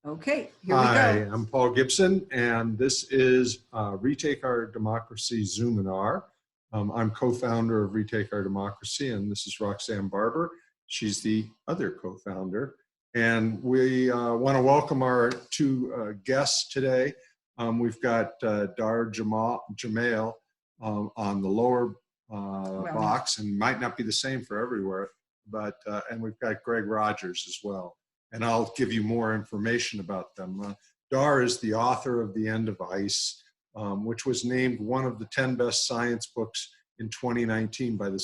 Okay, here we Hi, go. I'm Paul Gibson, and this is Retake Our Democracy Zoominar. I'm co-founder of Retake Our Democracy, and this is Roxanne Barber. She's the other co-founder. And we want to welcome our two guests today. We've got Dahr Jamail on the lower box, and might not be the same for everywhere, but and we've got Greg Rogers as well. And I'll give you more information about them. Dahr is the author of The End of Ice, which was named one of the 10 best science books in 2019 by the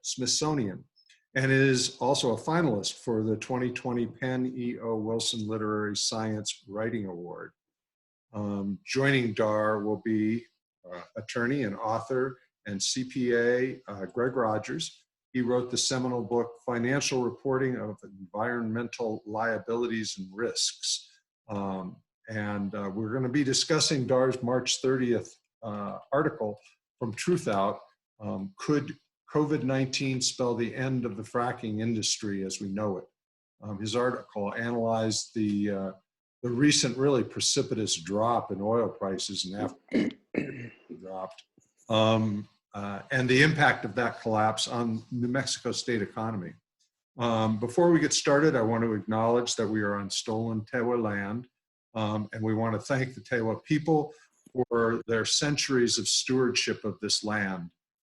Smithsonian, and is also a finalist for the 2020 Penn E.O. Wilson Literary Science Writing Award. Joining Dahr will be attorney and author and CPA Greg Rogers. He wrote the seminal book, Financial Reporting of Environmental Liabilities and Risks. We're going to be discussing Dahr's March 30th article from Truth Out, Could COVID-19 Spell the End of the Fracking Industry as We Know It? His article analyzed the recent really precipitous drop in oil prices and after it dropped. And the impact of that collapse on New Mexico state economy. Before we get started, I want to acknowledge that we are on stolen Tewa land, and we want to thank the Tewa people for their centuries of stewardship of this land.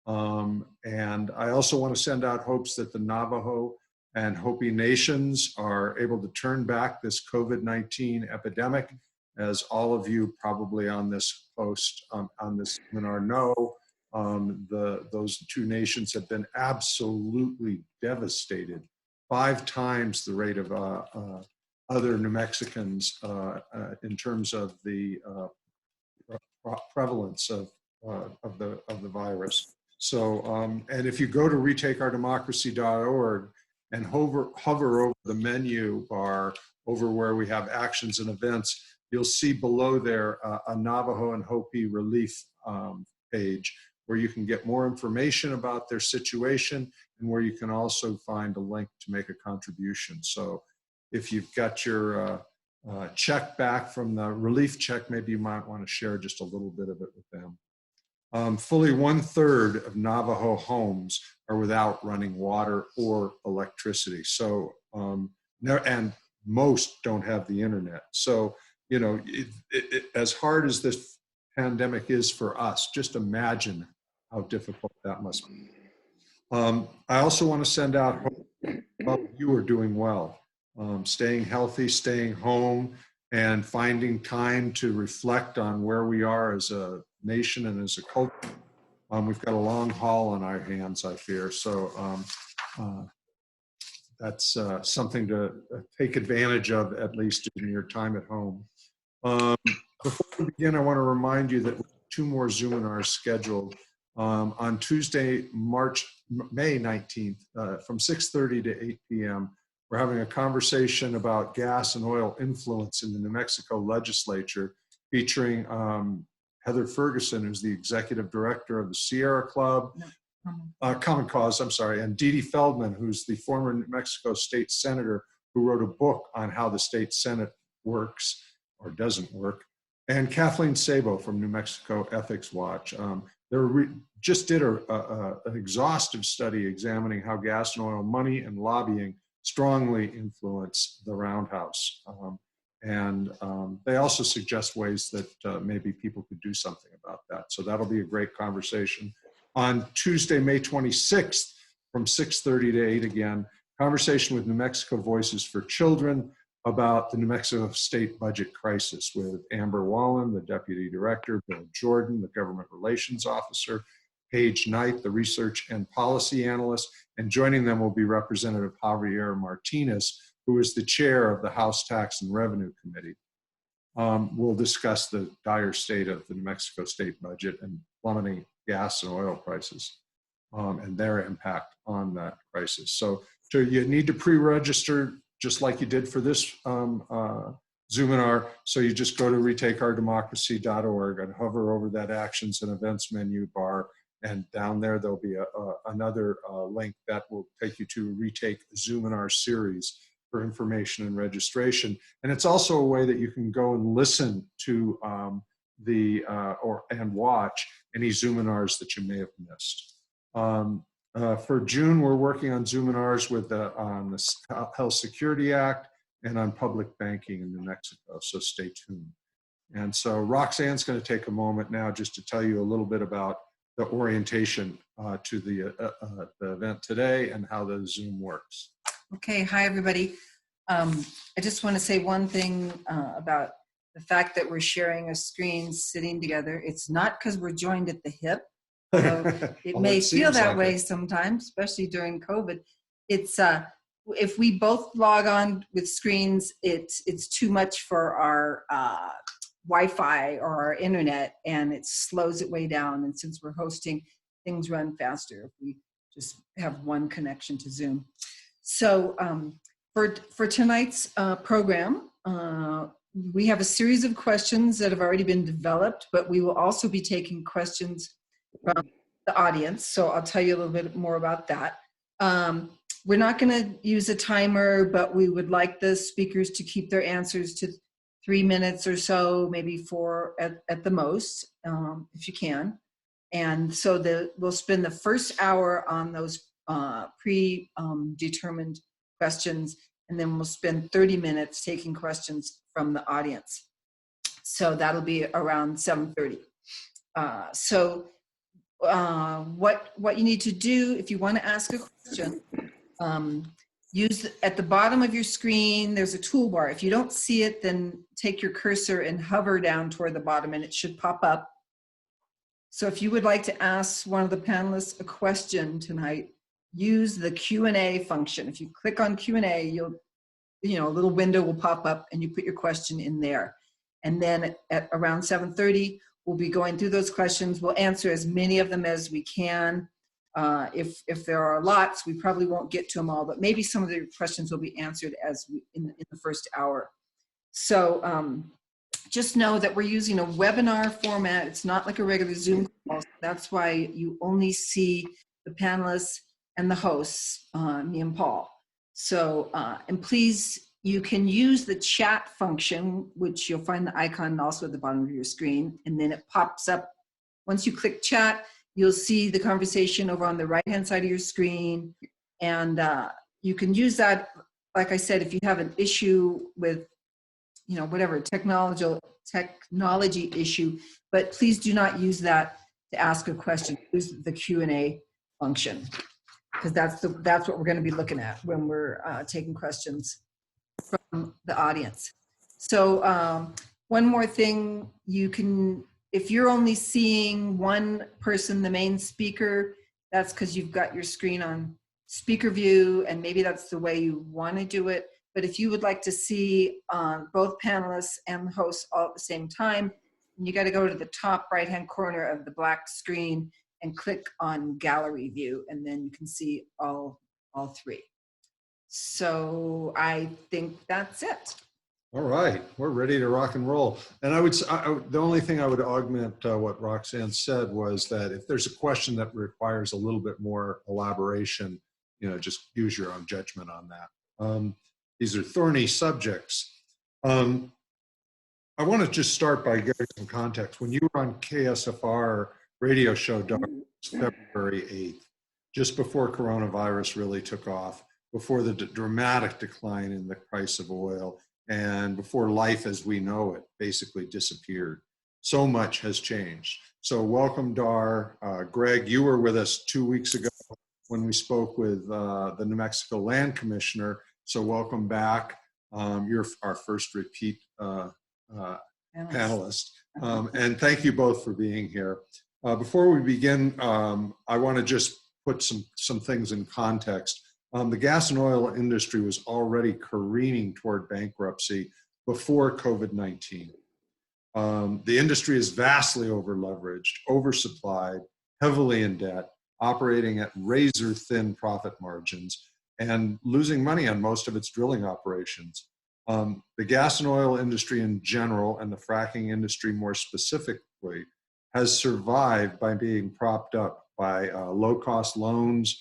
And I also want to send out hopes that the Navajo and Hopi nations are able to turn back this COVID-19 epidemic. As all of you probably on this post, on this seminar know, those two nations have been absolutely devastated, 5 times the rate of other New Mexicans in terms of the prevalence of the virus. So, and if you go to retakeourdemocracy.org and hover over the menu bar over where we have actions and events, you'll see below there a Navajo and Hopi relief page, where you can get more information about their situation and where you can also find a link to make a contribution. So if you've got your check back from the relief check, maybe you might want to share just a little bit of it with them. Fully 1/3 of Navajo homes are without running water or electricity. So, and most don't have the internet. So, you know, as hard as this pandemic is for us, just imagine how difficult that must be. I also want to send out hope you are doing well, staying healthy, staying home, and finding time to reflect on where we are as a nation and as a culture. We've got a long haul on our hands, I fear. So that's something to take advantage of, at least in your time at home. Before we begin, I want to remind you that we have 2 more Zoominars scheduled. On Tuesday, May 19th, from 6:30 to 8 p.m., we're having a conversation about gas and oil influence in the New Mexico legislature, featuring Heather Ferguson, who's the executive director of the Sierra Club, Common Cause, I'm sorry, and Dee Dee Feldman, who's the former New Mexico state senator who wrote a book on how the state Senate works or doesn't work, and Kathleen Sabo from New Mexico Ethics Watch. They just did an exhaustive study examining how gas and oil money and lobbying strongly influence the roundhouse. They also suggest ways that maybe people could do something about that. So that'll be a great conversation. On Tuesday, May 26th, from 6:30 to 8 again, conversation with New Mexico Voices for Children about the New Mexico state budget crisis with Amber Wallen, the deputy director, Bill Jordan, the government relations officer, Paige Knight, the research and policy analyst, and joining them will be Representative Javier Martinez, who is the chair of the House Tax and Revenue Committee. We'll discuss the dire state of the New Mexico state budget and plummeting gas and oil prices and their impact on that crisis. So you need to pre-register just like you did for this Zoominar. So you just go to retakeourdemocracy.org and hover over that actions and events menu bar. And down there, there'll be another link that will take you to Retake Zoominar series for information and registration. And it's also a way that you can go and listen to and watch any Zoominars that you may have missed. For June, we're working on Zoominars on the Health Security Act and on public banking in New Mexico, so stay tuned. And so Roxanne's going to take a moment now just to tell you a little bit about the orientation to the event today and how the Zoom works. Okay, hi everybody. I just want to say one thing about the fact that we're sharing a screen sitting together. It's not because we're joined at the hip. So it may feel that way sometimes, especially during COVID. It's if we both log on with screens, it's too much for our Wi-Fi or our internet, and it slows it way down. And since we're hosting, things run faster if we just have one connection to Zoom. So for tonight's program, we have a series of questions that have already been developed, but we will also be taking questions from the audience. So I'll tell you a little bit more about that. We're not going to use a timer, but we would like the speakers to keep their answers to 3 minutes or so, maybe 4 at the most, if you can. And so we'll spend the first hour on those predetermined questions, and then we'll spend 30 minutes taking questions from the audience. So that'll be around 7:30. What you need to do if you want to ask a question, at the bottom of your screen, there's a toolbar. If you don't see it, then take your cursor and hover down toward the bottom and it should pop up. So if you would like to ask one of the panelists a question tonight, use the Q&A function. If you click on Q&A, a little window will pop up and you put your question in there. And then at around 7:30, we'll be going through those questions. We'll answer as many of them as we can. If there are lots, we probably won't get to them all, but maybe some of the questions will be answered in the first hour. So just know that we're using a webinar format. It's not like a regular Zoom call. So that's why you only see the panelists and the hosts, me and Paul. So, and please, you can use the chat function, which you'll find the icon also at the bottom of your screen, and then it pops up. Once you click chat, you'll see the conversation over on the right-hand side of your screen. And you can use that, like I said, if you have an issue with, whatever, technology issue, but please do not use that to ask a question. Use the Q&A function, because that's what we're going to be looking at when we're taking questions from the audience. So one more thing, if you're only seeing one person, the main speaker, that's because you've got your screen on speaker view, and maybe that's the way you want to do it. But if you would like to see both panelists and the hosts all at the same time, you got to go to the top right-hand corner of the black screen and click on gallery view, and then you can see all three. So I think that's it. All right, we're ready to rock and roll. And the only thing I would augment what Roxanne said was that if there's a question that requires a little bit more elaboration, just use your own judgment on that. These are thorny subjects. I want to just start by giving some context. When you were on KSFR radio show, Dahr, February 8th, just before coronavirus really took off, before the dramatic decline in the price of oil, and before life as we know it basically disappeared. So much has changed. So welcome, Dahr. Greg, you were with us 2 weeks ago when we spoke with the New Mexico Land Commissioner. So welcome back. You're our first repeat panelist. And thank you both for being here. Before we begin, I want to just put some things in context. The gas and oil industry was already careening toward bankruptcy before COVID-19. The industry is vastly over-leveraged, oversupplied, heavily in debt, operating at razor-thin profit margins, and losing money on most of its drilling operations. The gas and oil industry in general, and the fracking industry more specifically, has survived by being propped up by low-cost loans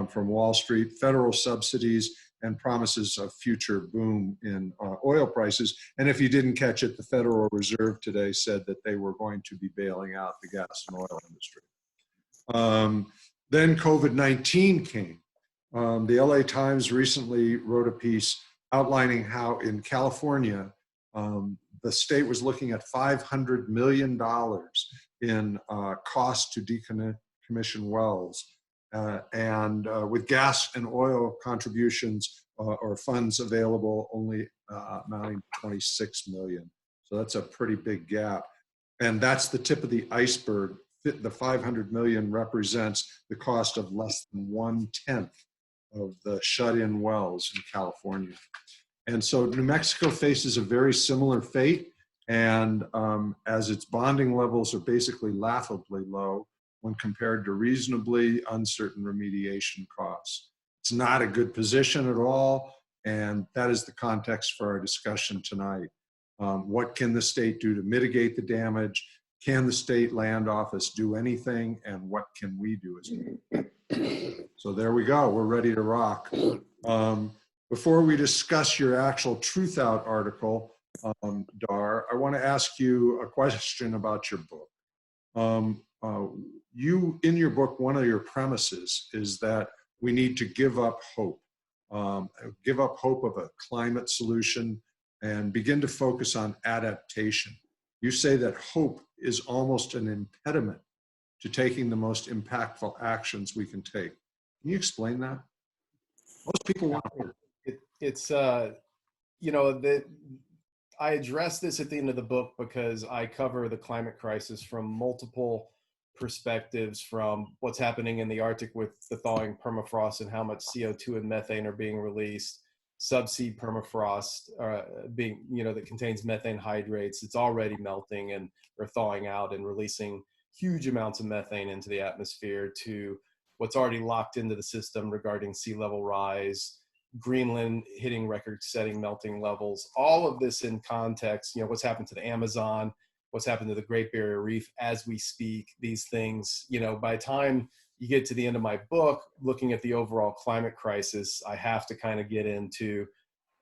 from Wall Street, federal subsidies, and promises of future boom in oil prices. And if you didn't catch it, the Federal Reserve today said that they were going to be bailing out the gas and oil industry. Then COVID-19 came. The LA Times recently wrote a piece outlining how in California, the state was looking at $500 million in cost to decommission wells. And with gas and oil contributions or funds available only amounting to 26 million. So that's a pretty big gap. And that's the tip of the iceberg. The 500 million represents the cost of less than 1/10 of the shut-in wells in California. And so New Mexico faces a very similar fate. And as its bonding levels are basically laughably low when compared to reasonably uncertain remediation costs. It's not a good position at all. And that is the context for our discussion tonight. What can the state do to mitigate the damage? Can the state land office do anything? And what can we do as a So there we go. We're ready to rock. Before we discuss your actual Truth Out article, Dahr, I want to ask you a question about your book. In your book, one of your premises is that we need to give up hope of a climate solution and begin to focus on adaptation. You say that hope is almost an impediment to taking the most impactful actions we can take. Can you explain that? Most people want hope. I address this at the end of the book because I cover the climate crisis from multiple perspectives, from what's happening in the Arctic with the thawing permafrost and how much CO2 and methane are being released, subsea permafrost that contains methane hydrates. It's already melting and or thawing out and releasing huge amounts of methane into the atmosphere, to what's already locked into the system regarding sea level rise, Greenland hitting record-setting melting levels, all of this in context, what's happened to the Amazon, what's happened to the Great Barrier Reef as we speak, these things, by the time you get to the end of my book, looking at the overall climate crisis, I have to kind of get into,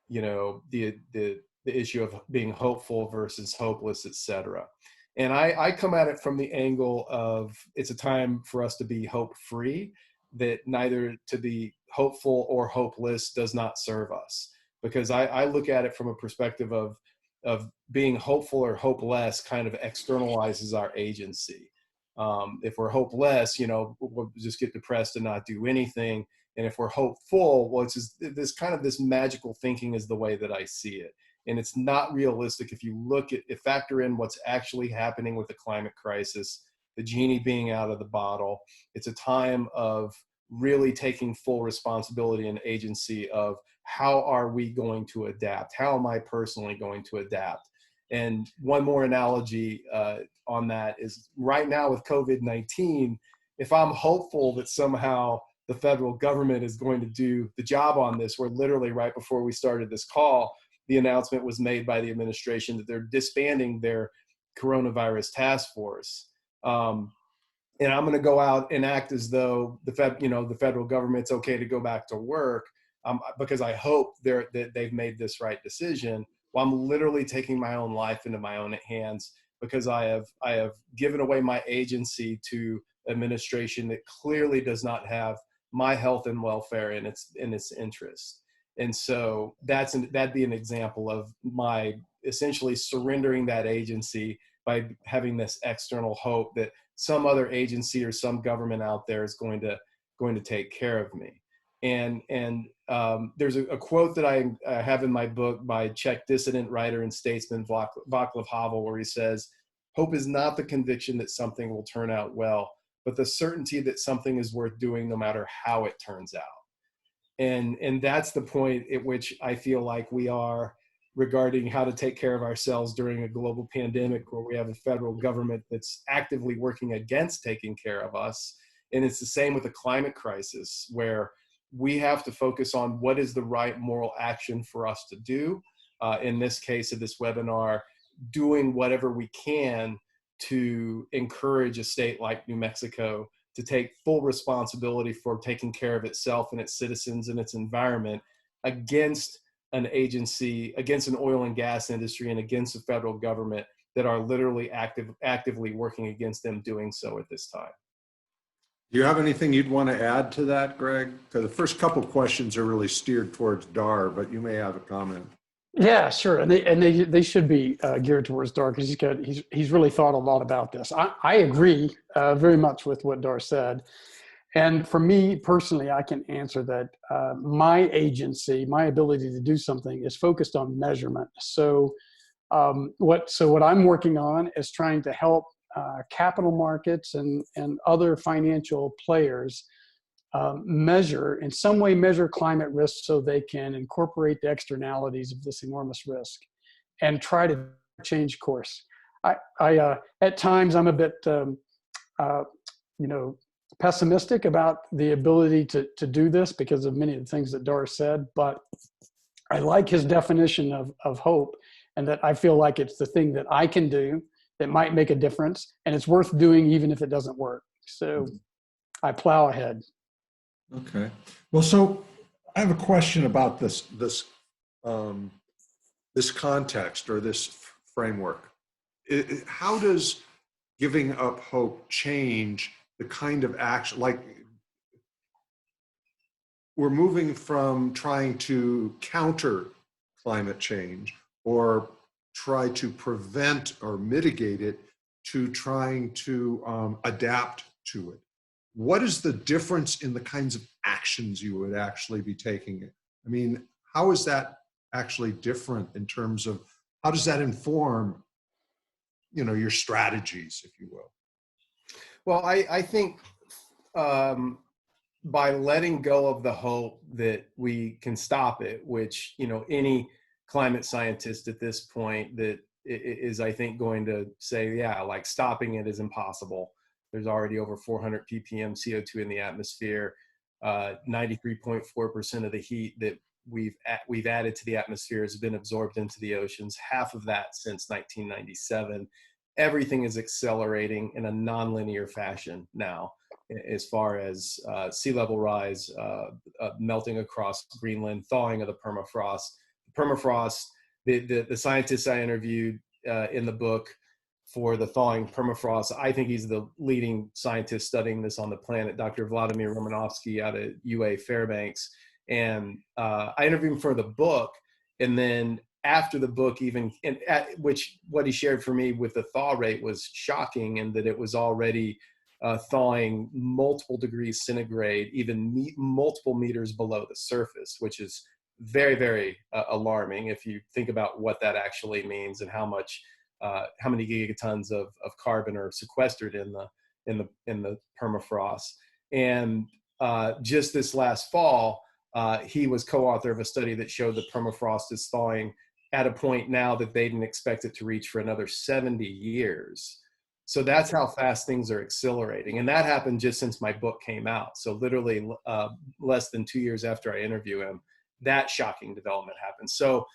the issue of being hopeful versus hopeless, et cetera. And I come at it from the angle of it's a time for us to be hope-free, that neither to be hopeful or hopeless does not serve us. Because I look at it from a perspective of being hopeful or hopeless kind of externalizes our agency. If we're hopeless, we'll just get depressed and not do anything. And if we're hopeful, well, it's just this magical thinking is the way that I see it. And it's not realistic if you factor in what's actually happening with the climate crisis, the genie being out of the bottle. It's a time of really taking full responsibility and agency of how are we going to adapt? How am I personally going to adapt? And one more analogy on that is right now with COVID-19, if I'm hopeful that somehow the federal government is going to do the job on this, where literally right before we started this call, the announcement was made by the administration that they're disbanding their coronavirus task force. And I'm going to go out and act as though the federal government's okay to go back to work because I hope that they've made this right decision. Well, I'm literally taking my own life into my own hands because I have given away my agency to administration that clearly does not have my health and welfare in its interest. And so that'd be an example of my essentially surrendering that agency by having this external hope that some other agency or some government out there is going to take care of me. And there's a quote that I have in my book by Czech dissident writer and statesman Václav Havel, where he says, "Hope is not the conviction that something will turn out well, but the certainty that something is worth doing no matter how it turns out." And that's the point at which I feel like we are regarding how to take care of ourselves during a global pandemic, where we have a federal government that's actively working against taking care of us. And it's the same with the climate crisis, where we have to focus on what is the right moral action for us to do. In this case of this webinar, doing whatever we can to encourage a state like New Mexico to take full responsibility for taking care of itself and its citizens and its environment, against an agency, against an oil and gas industry, and against the federal government that are literally actively working against them doing so at this time. Do you have anything you'd want to add to that, Greg? Because the first couple questions are really steered towards Dahr, but you may have a comment. Yeah, sure. And they should be geared towards Dahr, because he's really thought a lot about this. I agree very much with what Dahr said. And for me personally, I can answer that my agency, my ability to do something is focused on measurement. So what I'm working on is trying to help capital markets and other financial players in some way measure climate risk so they can incorporate the externalities of this enormous risk and try to change course. At times I'm a bit, pessimistic about the ability to do this because of many of the things that Dahr said, but I like his definition of hope, and that I feel like it's the thing that I can do that might make a difference, and it's worth doing even if it doesn't work. So I plow ahead. Okay. Well, so I have a question about this context or this framework. How does giving up hope change the kind of action? Like, we're moving from trying to counter climate change or try to prevent or mitigate it to trying to adapt to it. What is the difference in the kinds of actions you would actually be taking? I mean, how is that actually different in terms of, how does that inform, your strategies, if you will? Well, I think by letting go of the hope that we can stop it, which, any climate scientist at this point that is, I think, going to say, yeah, like stopping it is impossible. There's already over 400 ppm CO2 in the atmosphere. 93.4% of the heat that we've added to the atmosphere has been absorbed into the oceans, half of that since 1997. Everything is accelerating in a nonlinear fashion now, as far as sea level rise, melting across Greenland, thawing of the permafrost. The scientists I interviewed in the book for the thawing permafrost, I think he's the leading scientist studying this on the planet, Dr. Vladimir Romanovsky out of UA Fairbanks. And I interviewed him for the book, and then after the book, what he shared for me with the thaw rate was shocking, and that it was already thawing multiple degrees centigrade, even multiple meters below the surface, which is very, very alarming if you think about what that actually means and how many gigatons of carbon are sequestered in the permafrost. And just this last fall, he was co-author of a study that showed that permafrost is thawing at a point now that they didn't expect it to reach for another 70 years. So that's how fast things are accelerating. And that happened just since my book came out. So literally less than 2 years after I interview him, that shocking development happened. So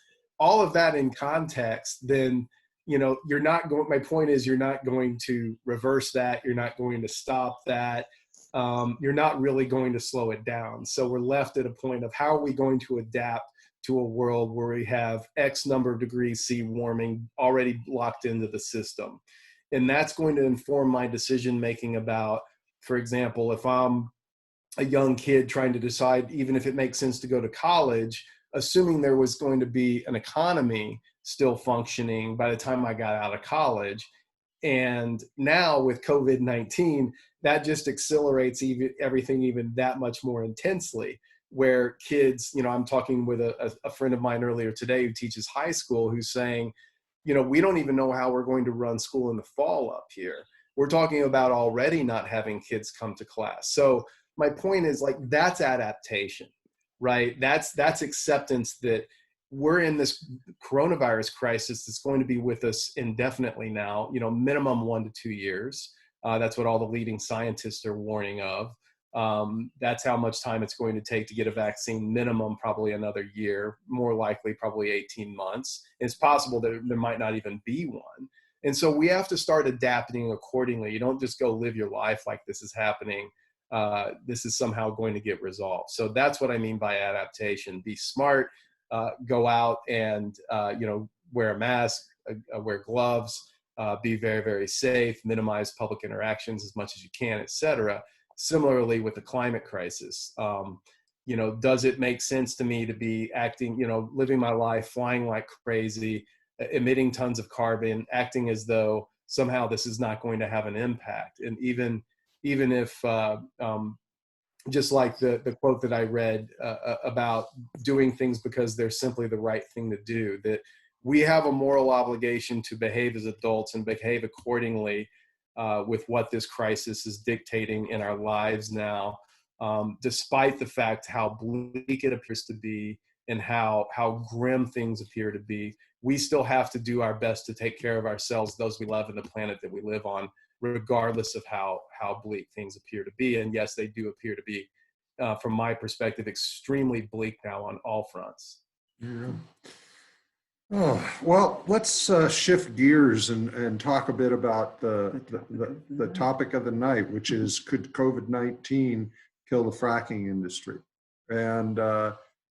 all of that in context, then, my point is, you're not going to reverse that. You're not going to stop that. You're not really going to slow it down. So we're left at a point of, how are we going to adapt to a world where we have X number of degrees C warming already locked into the system? And that's going to inform my decision making about, for example, if I'm a young kid trying to decide, even if it makes sense to go to college, assuming there was going to be an economy still functioning by the time I got out of college. And now with COVID-19, that just accelerates everything even that much more intensely, where kids, I'm talking with a friend of mine earlier today who teaches high school, who's saying, we don't even know how we're going to run school in the fall up here. We're talking about already not having kids come to class. So my point is, like, that's adaptation, right? That's acceptance that we're in this coronavirus crisis that's going to be with us indefinitely now, minimum 1 to 2 years. That's what all the leading scientists are warning of. That's how much time it's going to take to get a vaccine, minimum probably another year, more likely probably 18 months. It's possible that there might not even be one. And so we have to start adapting accordingly. You don't just go live your life like this is happening this is somehow going to get resolved. So that's what I mean by adaptation. Be smart, go out and, wear a mask, wear gloves, be very, very safe, minimize public interactions as much as you can, et cetera. Similarly with the climate crisis, does it make sense to me to be acting, living my life, flying like crazy, emitting tons of carbon, acting as though somehow this is not going to have an impact? And even if, just like the quote that I read about doing things because they're simply the right thing to do, that we have a moral obligation to behave as adults and behave accordingly with what this crisis is dictating in our lives now, despite the fact how bleak it appears to be and how grim things appear to be. We still have to do our best to take care of ourselves, those we love, and the planet that we live on, regardless of how bleak things appear to be. And yes, they do appear to be, from my perspective, extremely bleak now on all fronts. Yeah. Oh, well, let's shift gears and talk a bit about the topic of the night, which is, could COVID-19 kill the fracking industry? And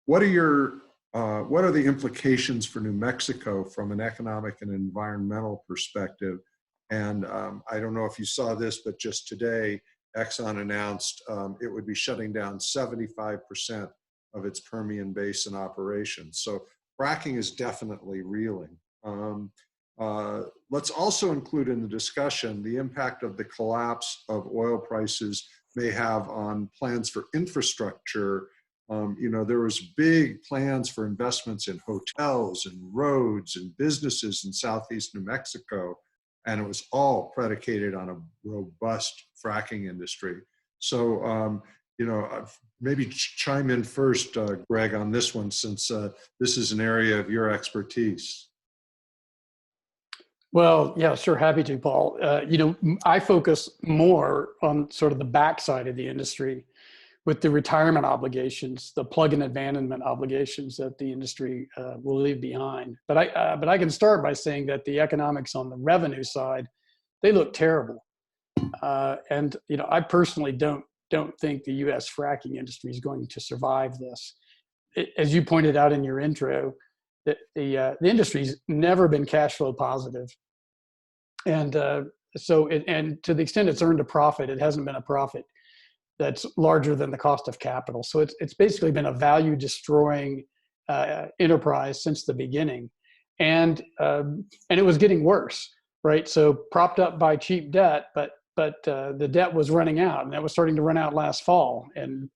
what are the implications for New Mexico from an economic and environmental perspective? And I don't know if you saw this, but just today, Exxon announced it would be shutting down 75% of its Permian Basin operations. So fracking is definitely reeling. Let's also include in the discussion the impact of the collapse of oil prices may have on plans for infrastructure. There was big plans for investments in hotels and roads and businesses in Southeast New Mexico, and it was all predicated on a robust fracking industry. So, maybe chime in first, Greg, on this one, since this is an area of your expertise. Well, yeah, sure. Happy to, Paul. I focus more on sort of the backside of the industry with the retirement obligations, the plug and abandonment obligations that the industry will leave behind. But I can start by saying that the economics on the revenue side, they look terrible. And I personally don't think the U.S. fracking industry is going to survive this. As you pointed out in your intro, the industry's never been cash flow positive, and and to the extent it's earned a profit, it hasn't been a profit that's larger than the cost of capital. So it's basically been a value destroying enterprise since the beginning, and it was getting worse, right? So propped up by cheap debt, but the debt was running out, and that was starting to run out last fall, and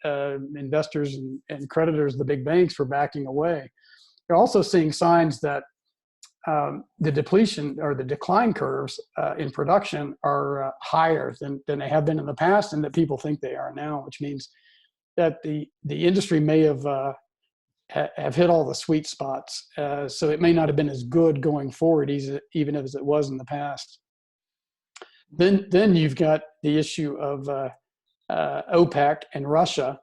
investors and creditors, the big banks, were backing away. You're also seeing signs that the depletion or the decline curves in production are higher than they have been in the past, and that people think they are now, which means that the industry may have hit all the sweet spots. So it may not have been as good going forward, even as it was in the past. Then you've got the issue of OPEC and Russia,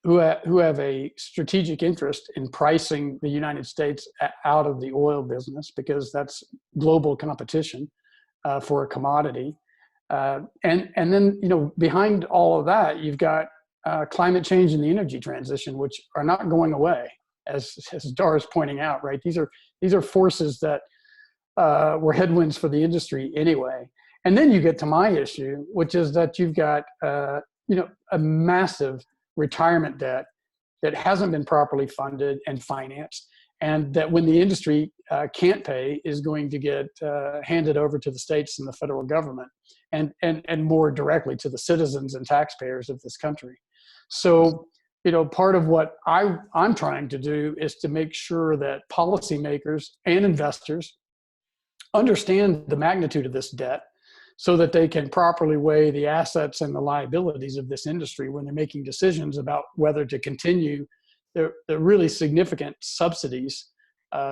who have a strategic interest in pricing the United States out of the oil business, because that's global competition for a commodity. And then behind all of that, you've got climate change and the energy transition, which are not going away, as Dahr is pointing out. Right, these are forces that were headwinds for the industry anyway. And then you get to my issue, which is that you've got a massive retirement debt that hasn't been properly funded and financed, and that when the industry can't pay, is going to get handed over to the states and the federal government, and more directly to the citizens and taxpayers of this country. So part of what I'm trying to do is to make sure that policymakers and investors understand the magnitude of this debt, so that they can properly weigh the assets and the liabilities of this industry when they're making decisions about whether to continue the really significant subsidies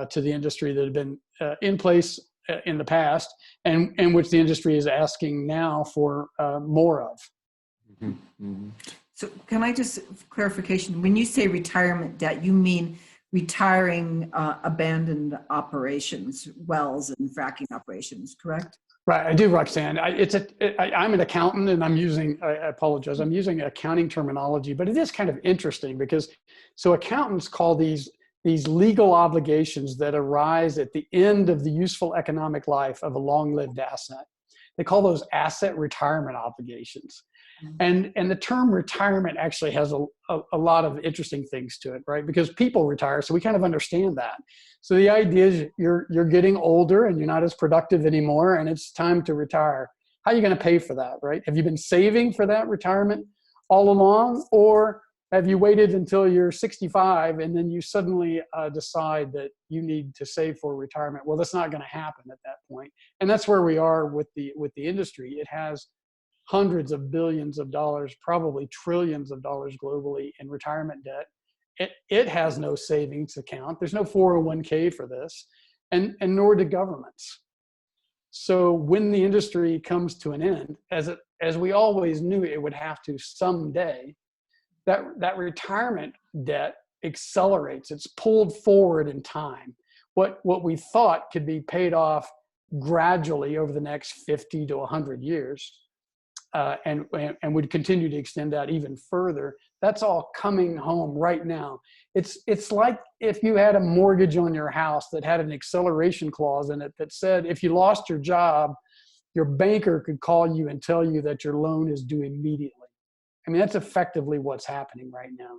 to the industry that have been in place in the past, and which the industry is asking now for more of. So can I just clarification, when you say retirement debt, you mean retiring abandoned operations, wells and fracking operations, correct? Right, I do, Roxanne. I'm an accountant, and I apologize, I'm using accounting terminology, but it is kind of interesting because, so accountants call these legal obligations that arise at the end of the useful economic life of a long-lived asset. They call those asset retirement obligations. And the term retirement actually has a lot of interesting things to it, right? Because people retire, so we kind of understand that. So the idea is you're getting older and you're not as productive anymore, and it's time to retire. How are you going to pay for that, right? Have you been saving for that retirement all along, or have you waited until you're 65 and then you suddenly decide that you need to save for retirement? Well, that's not going to happen at that point, and that's where we are with the industry. It has hundreds of billions of dollars, probably trillions of dollars globally in retirement debt. It has no savings account. There's no 401k for this, and nor do governments. So when the industry comes to an end, as we always knew it would have to someday, that retirement debt accelerates. It's pulled forward in time. What we thought could be paid off gradually over the next 50 to 100 years, and would continue to extend that even further. That's all coming home right now. It's like if you had a mortgage on your house that had an acceleration clause in it that said if you lost your job, your banker could call you and tell you that your loan is due immediately. I mean, that's effectively what's happening right now.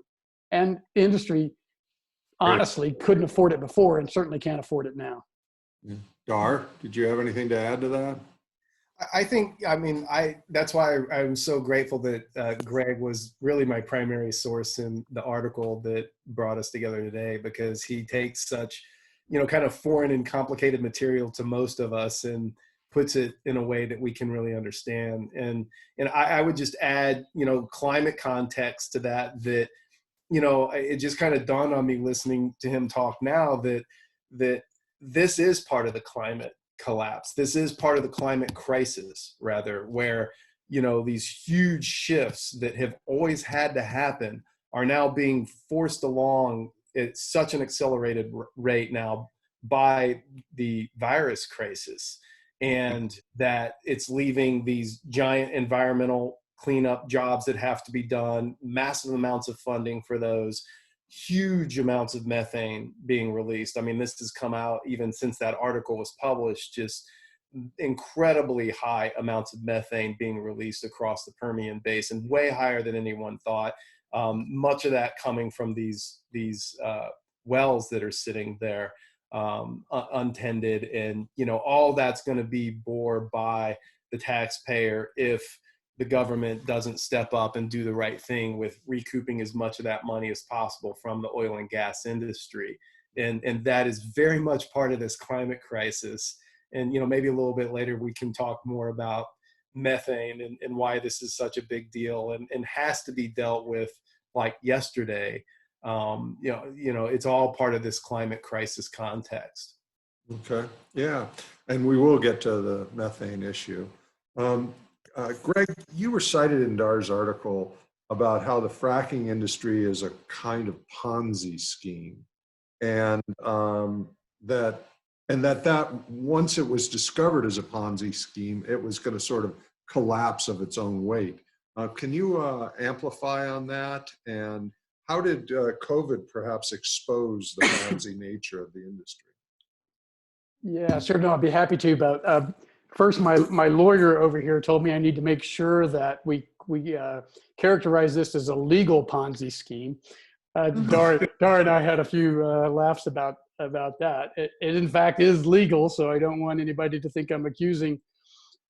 And the industry honestly couldn't afford it before and certainly can't afford it now. Dahr, did you have anything to add to that? I think, I mean, that's why I'm so grateful that Greg was really my primary source in the article that brought us together today, because he takes such, kind of foreign and complicated material to most of us and puts it in a way that we can really understand. And I would just add, climate context to that, it just kind of dawned on me listening to him talk now that this is part of the climate collapse. This is part of the climate crisis, rather, where, these huge shifts that have always had to happen are now being forced along at such an accelerated rate now by the virus crisis, and that it's leaving these giant environmental cleanup jobs that have to be done, massive amounts of funding for those, huge amounts of methane being released. I mean, this has come out even since that article was published, just incredibly high amounts of methane being released across the Permian Basin, way higher than anyone thought. Much of that coming from these wells that are sitting there untended, and all that's going to be bore by the taxpayer if the government doesn't step up and do the right thing with recouping as much of that money as possible from the oil and gas industry. And that is very much part of this climate crisis. And, maybe a little bit later, we can talk more about methane and why this is such a big deal and has to be dealt with like yesterday. It's all part of this climate crisis context. Okay, yeah, and we will get to the methane issue. Greg, you were cited in Dahr's article about how the fracking industry is a kind of Ponzi scheme, and that once it was discovered as a Ponzi scheme, it was going to sort of collapse of its own weight. Can you amplify on that? And how did COVID perhaps expose the Ponzi nature of the industry? Yeah, sure. No, I'd be happy to. But first, my lawyer over here told me I need to make sure that we characterize this as a legal Ponzi scheme. Dahr and I had a few laughs about that. It in fact is legal, so I don't want anybody to think I'm accusing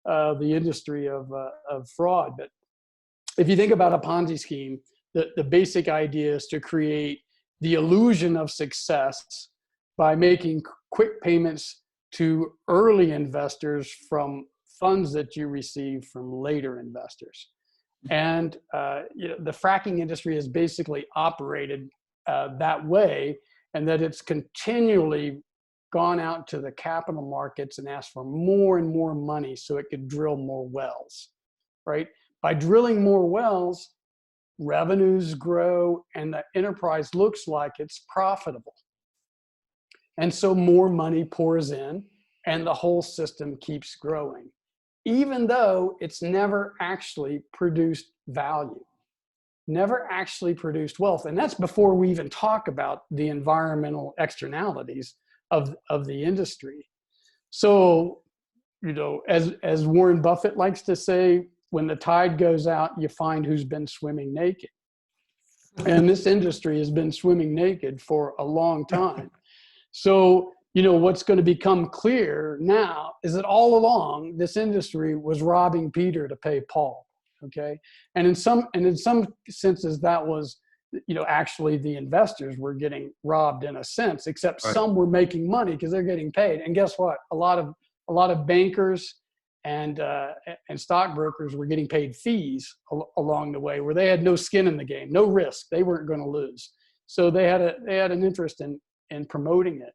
the industry of fraud. But if you think about a Ponzi scheme, the basic idea is to create the illusion of success by making quick payments to early investors from funds that you receive from later investors. And the fracking industry has basically operated that way, and that it's continually gone out to the capital markets and asked for more and more money so it could drill more wells, right? By drilling more wells, revenues grow and the enterprise looks like it's profitable. And so more money pours in and the whole system keeps growing, even though it's never actually produced value, never actually produced wealth. And that's before we even talk about the environmental externalities of the industry. So, you know, as Warren Buffett likes to say, when the tide goes out, you find who's been swimming naked. And this industry has been swimming naked for a long time. So, you know, what's going to become clear now is that all along this industry was robbing Peter to pay Paul. Okay. And in some senses that was, you know, actually the investors were getting robbed in a sense, except Right. some were making money because they're getting paid. And guess what? A lot of bankers and stockbrokers were getting paid fees along the way, where they had no skin in the game, no risk. They weren't going to lose. So they had an interest in promoting it.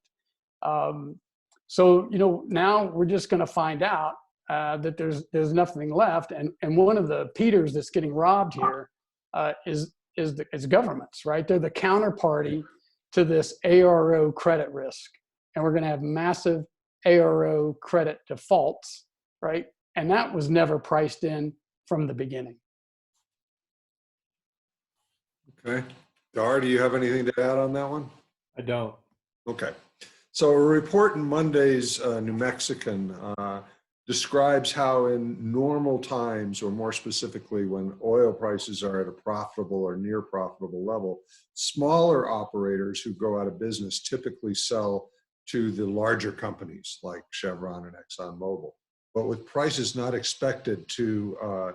So, you know, now we're just going to find out that there's nothing left. And one of the Peters that's getting robbed here is governments, right? They're the counterparty to this ARO credit risk. And we're going to have massive ARO credit defaults, right? And that was never priced in from the beginning. Okay. Dahr, do you have anything to add on that one? I don't. Okay. So a report in Monday's New Mexican describes how in normal times, or more specifically when oil prices are at a profitable or near profitable level, smaller operators who go out of business typically sell to the larger companies like Chevron and ExxonMobil. But with prices not expected to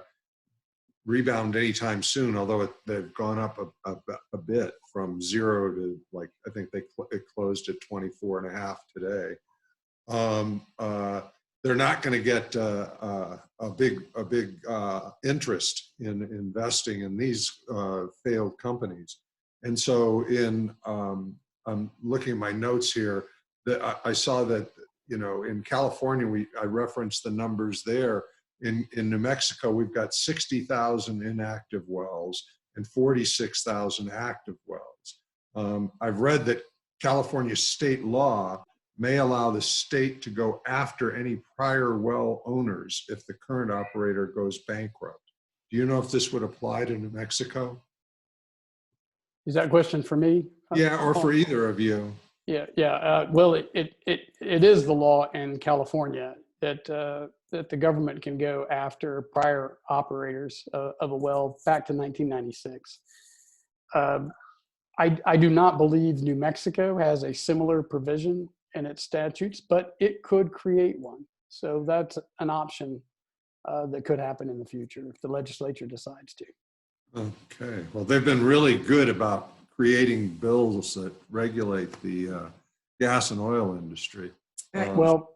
rebound anytime soon, although they've gone up a bit from 0 to, like, I think it closed at 24.5 today. They're not going to get a big interest in investing in these failed companies. And so I'm looking at my notes here, that I saw that, you know, in California, I referenced the numbers there. In New Mexico, we've got 60,000 inactive wells and 46,000 active wells. I've read that California state law may allow the state to go after any prior well owners if the current operator goes bankrupt. Do you know if this would apply to New Mexico? Is that a question for me? Yeah, or for either of you. Yeah. Well, it is the law in California that the government can go after prior operators of a well back to 1996. I do not believe New Mexico has a similar provision in its statutes, but it could create one. So that's an option that could happen in the future if the legislature decides to. Okay. Well, they've been really good about creating bills that regulate the gas and oil industry. Well,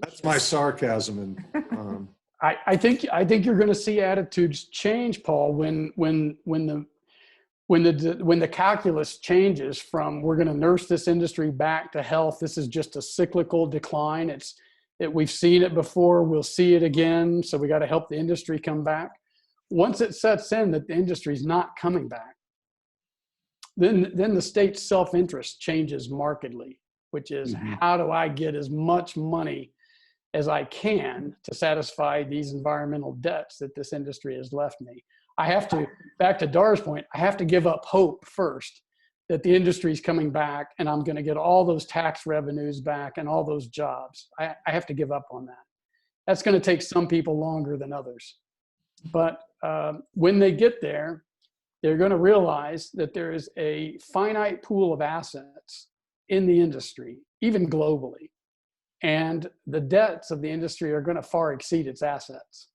that's my sarcasm. And I think you're going to see attitudes change, Paul, when the calculus changes from we're going to nurse this industry back to health. This is just a cyclical decline. We've seen it before. We'll see it again. So we got to help the industry come back. Once it sets in that the industry is not coming back, then the state's self-interest changes markedly, which is how do I get as much money as I can to satisfy these environmental debts that this industry has left me. I have to, back to Dahr's point, I have to give up hope first that the industry is coming back and I'm going to get all those tax revenues back and all those jobs. I have to give up on that. That's going to take some people longer than others. But when they get there, they're going to realize that there is a finite pool of assets in the industry, even globally. And the debts of the industry are going to far exceed its assets.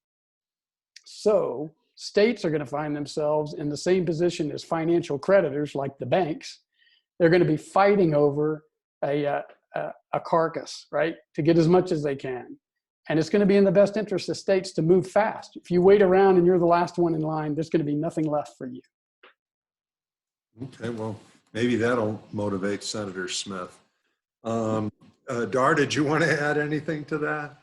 So states are going to find themselves in the same position as financial creditors like the banks. They're going to be fighting over a carcass, right, to get as much as they can. And it's going to be in the best interest of states to move fast. If you wait around and you're the last one in line, there's going to be nothing left for you. okay, well, maybe that'll motivate Senator Smith. Dahr, did you want to add anything to that?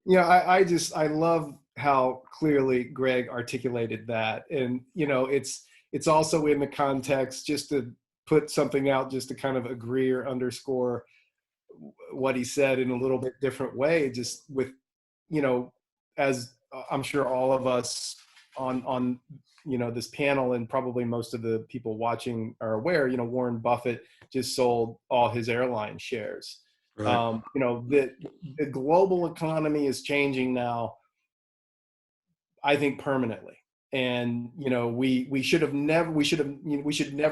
Yeah, I love how clearly Greg articulated that. And, you know, it's also in the context, just to put something out, just to kind of agree or underscore what he said in a little bit different way, just with, as I'm sure all of us on this panel and probably most of the people watching are aware, Warren Buffett just sold all his airline shares. Right. The global economy is changing now, I think, permanently. And we should never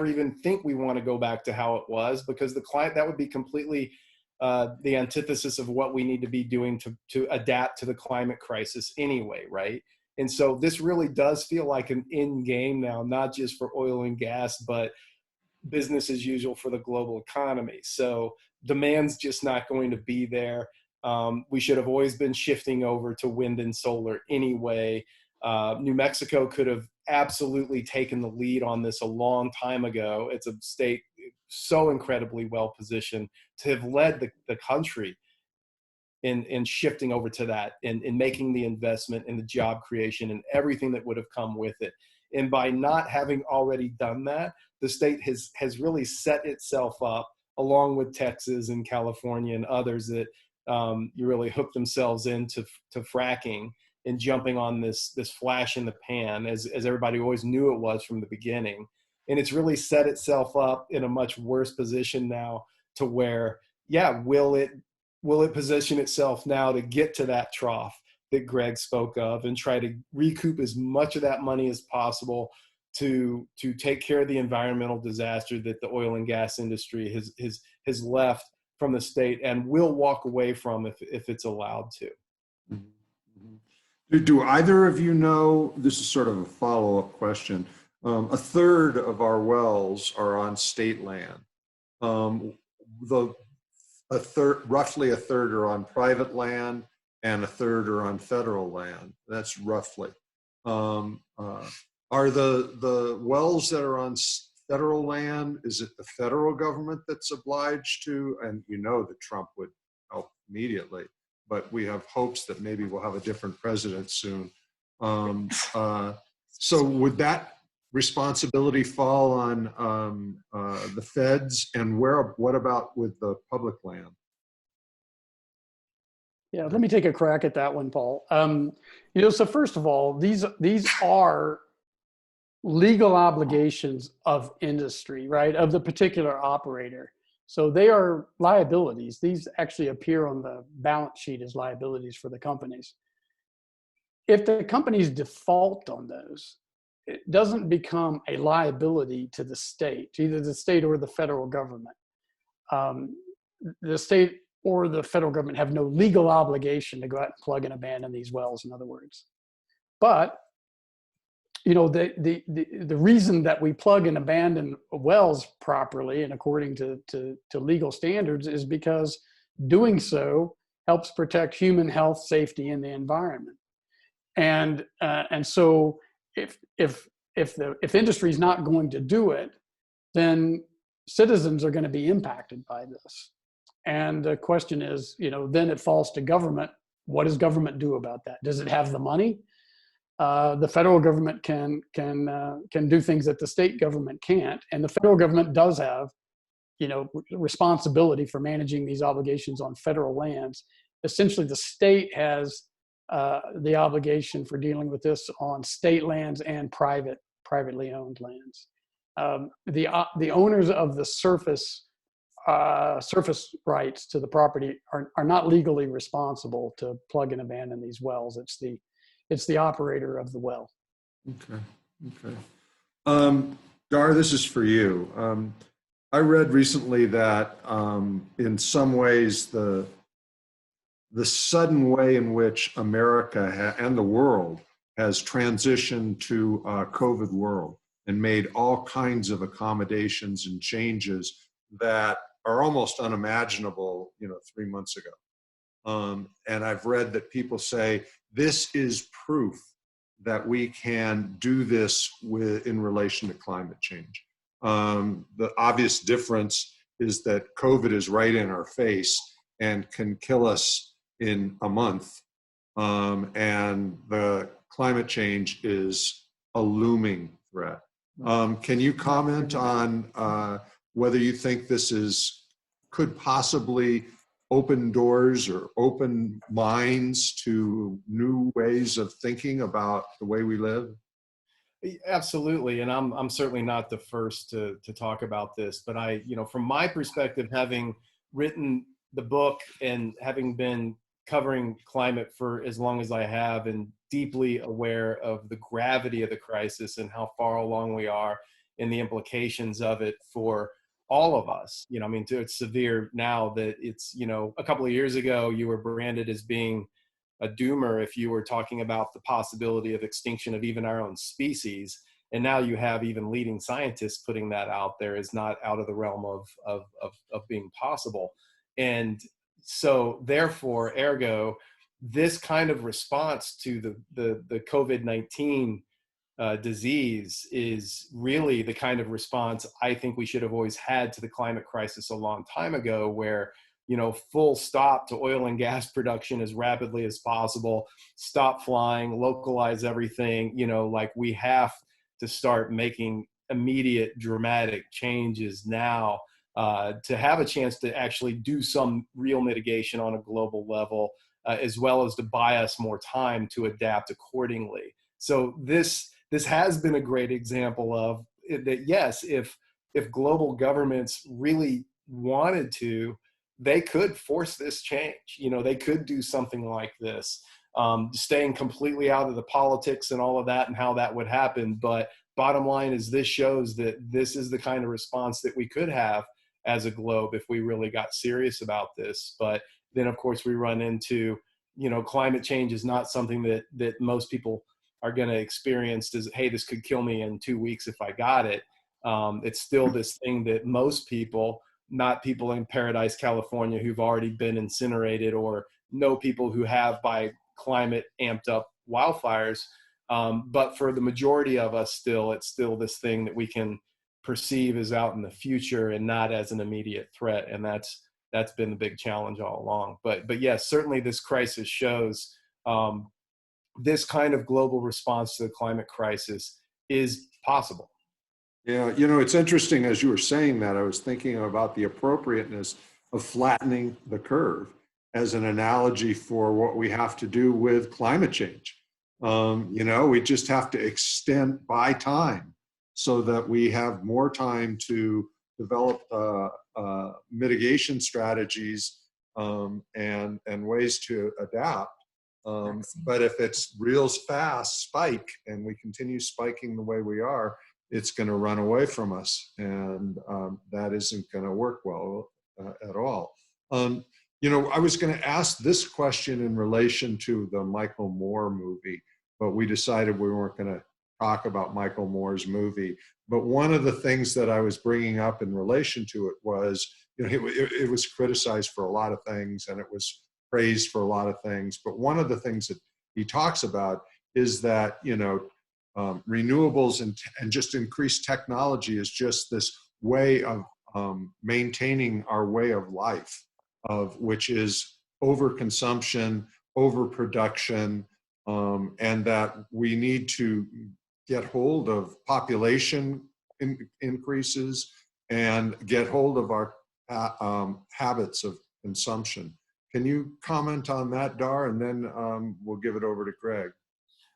even think we want to go back to how it was, because that would be completely the antithesis of what we need to be doing to adapt to the climate crisis anyway, right? And so this really does feel like an end game now, not just for oil and gas, but business as usual for the global economy. So demand's just not going to be there. We should have always been shifting over to wind and solar anyway. New Mexico could have absolutely taken the lead on this a long time ago. It's a state so incredibly well positioned to have led the country in shifting over to that and in making the investment and the job creation and everything that would have come with it. And by not having already done that, the state has really set itself up, along with Texas and California and others that you really hook themselves into fracking and jumping on this flash in the pan, as everybody always knew it was from the beginning. And it's really set itself up in a much worse position now, to where, will it position itself now to get to that trough that Greg spoke of and try to recoup as much of that money as possible to take care of the environmental disaster that the oil and gas industry has left from the state and will walk away from if it's allowed to. Do either of you know, this is sort of a follow-up question, a third of our wells are on state land. Roughly a third are on private land, and a third are on federal land. That's roughly. Are the wells that are on federal land, is it the federal government that's obliged to, and that Trump would help immediately, but we have hopes that maybe we'll have a different president soon. So would that responsibility fall on the feds, and what about with the public land? Yeah, let me take a crack at that one, Paul. So first of all, these are legal obligations of industry, right, of the particular operator. So they are liabilities. These actually appear on the balance sheet as liabilities for the companies. If the companies default on those, it doesn't become a liability to the state, either the state or the federal government. The state or the federal government have no legal obligation to go out and plug and abandon these wells, in other words. But the reason that we plug and abandon wells properly and according to legal standards is because doing so helps protect human health, safety, and the environment. And so if industry is not going to do it, then citizens are going to be impacted by this. And the question is, then it falls to government. What does government do about that? Does it have the money? The federal government can do things that the state government can't, and the federal government does have, responsibility for managing these obligations on federal lands. Essentially, the state has the obligation for dealing with this on state lands and privately owned lands. The owners of the surface rights to the property are not legally responsible to plug and abandon these wells. It's the operator of the well. Okay. Dahr, this is for you. I read recently that in some ways the sudden way in which America and the world has transitioned to a COVID world and made all kinds of accommodations and changes that are almost unimaginable, 3 months ago. And I've read that people say this is proof that we can do this in relation to climate change. The obvious difference is that COVID is right in our face and can kill us in a month. And the climate change is a looming threat. Can you comment on whether you think this could possibly open doors or open minds to new ways of thinking about the way we live? Absolutely, and I'm certainly not the first to talk about this, but from my perspective, having written the book and having been covering climate for as long as I have, and deeply aware of the gravity of the crisis and how far along we are and the implications of it for all of us. I mean, it's severe now that it's, a couple of years ago you were branded as being a doomer if you were talking about the possibility of extinction of even our own species. And now you have even leading scientists putting that out there as not out of the realm of being possible. And so therefore, ergo, this kind of response to the COVID-19 disease is really the kind of response I think we should have always had to the climate crisis a long time ago, where full stop to oil and gas production as rapidly as possible, stop flying, localize everything. Like, we have to start making immediate dramatic changes now to have a chance to actually do some real mitigation on a global level, as well as to buy us more time to adapt accordingly. So this has been a great example of that. Yes, if global governments really wanted to, they could force this change. They could do something like this, staying completely out of the politics and all of that and how that would happen. But bottom line is, this shows that this is the kind of response that we could have as a globe if we really got serious about this. But then, of course, we run into, climate change is not something that most people are going to experience as, hey, this could kill me in 2 weeks if I got it. It's still this thing that most people, not people in Paradise, California, who've already been incinerated, or know people who have by climate amped up wildfires. But for the majority of us, it's still this thing that we can perceive as out in the future and not as an immediate threat. And that's been the big challenge all along. But yes, certainly this crisis shows this kind of global response to the climate crisis is possible. Yeah, it's interesting, as you were saying that, I was thinking about the appropriateness of flattening the curve as an analogy for what we have to do with climate change. We just have to extend by time so that we have more time to develop mitigation strategies and ways to adapt. But if it's real fast spike and we continue spiking the way we are, it's going to run away from us, and that isn't going to work well at all. I was going to ask this question in relation to the Michael Moore movie, but we decided we weren't going to talk about Michael Moore's movie. But one of the things that I was bringing up in relation to it was, it was criticized for a lot of things and it was praised for a lot of things. But one of the things that he talks about is that, renewables and just increased technology is just this way of maintaining our way of life, which is overconsumption, overproduction, and that we need to get hold of population increases and get hold of our habits of consumption. Can you comment on that, Dahr? And then we'll give it over to Greg.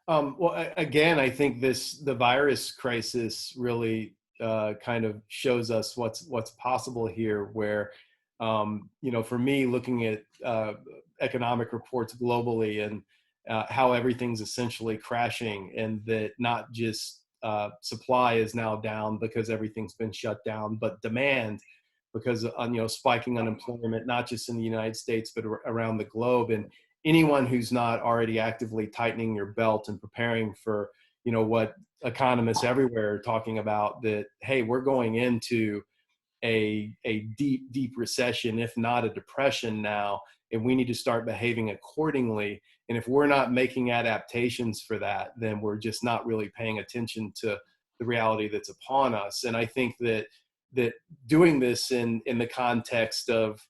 Well, again, I think the virus crisis really kind of shows us what's possible here, where, for me, looking at economic reports globally and how everything's essentially crashing, and that not just supply is now down because everything's been shut down, but demand, because spiking unemployment, not just in the United States, but around the globe. And anyone who's not already actively tightening your belt and preparing for, what economists everywhere are talking about, that, hey, we're going into a deep recession, if not a depression now, and we need to start behaving accordingly. And if we're not making adaptations for that, then we're just not really paying attention to the reality that's upon us. And I think that doing this in the context of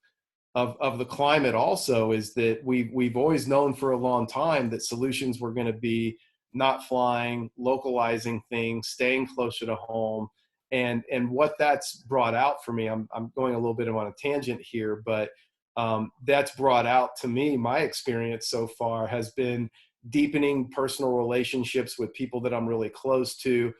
the climate also is that we've always known for a long time that solutions were going to be not flying, localizing things, staying closer to home. And what that's brought out for me, I'm going a little bit on a tangent here, but that's brought out to me, my experience so far has been deepening personal relationships with people that I'm really close to,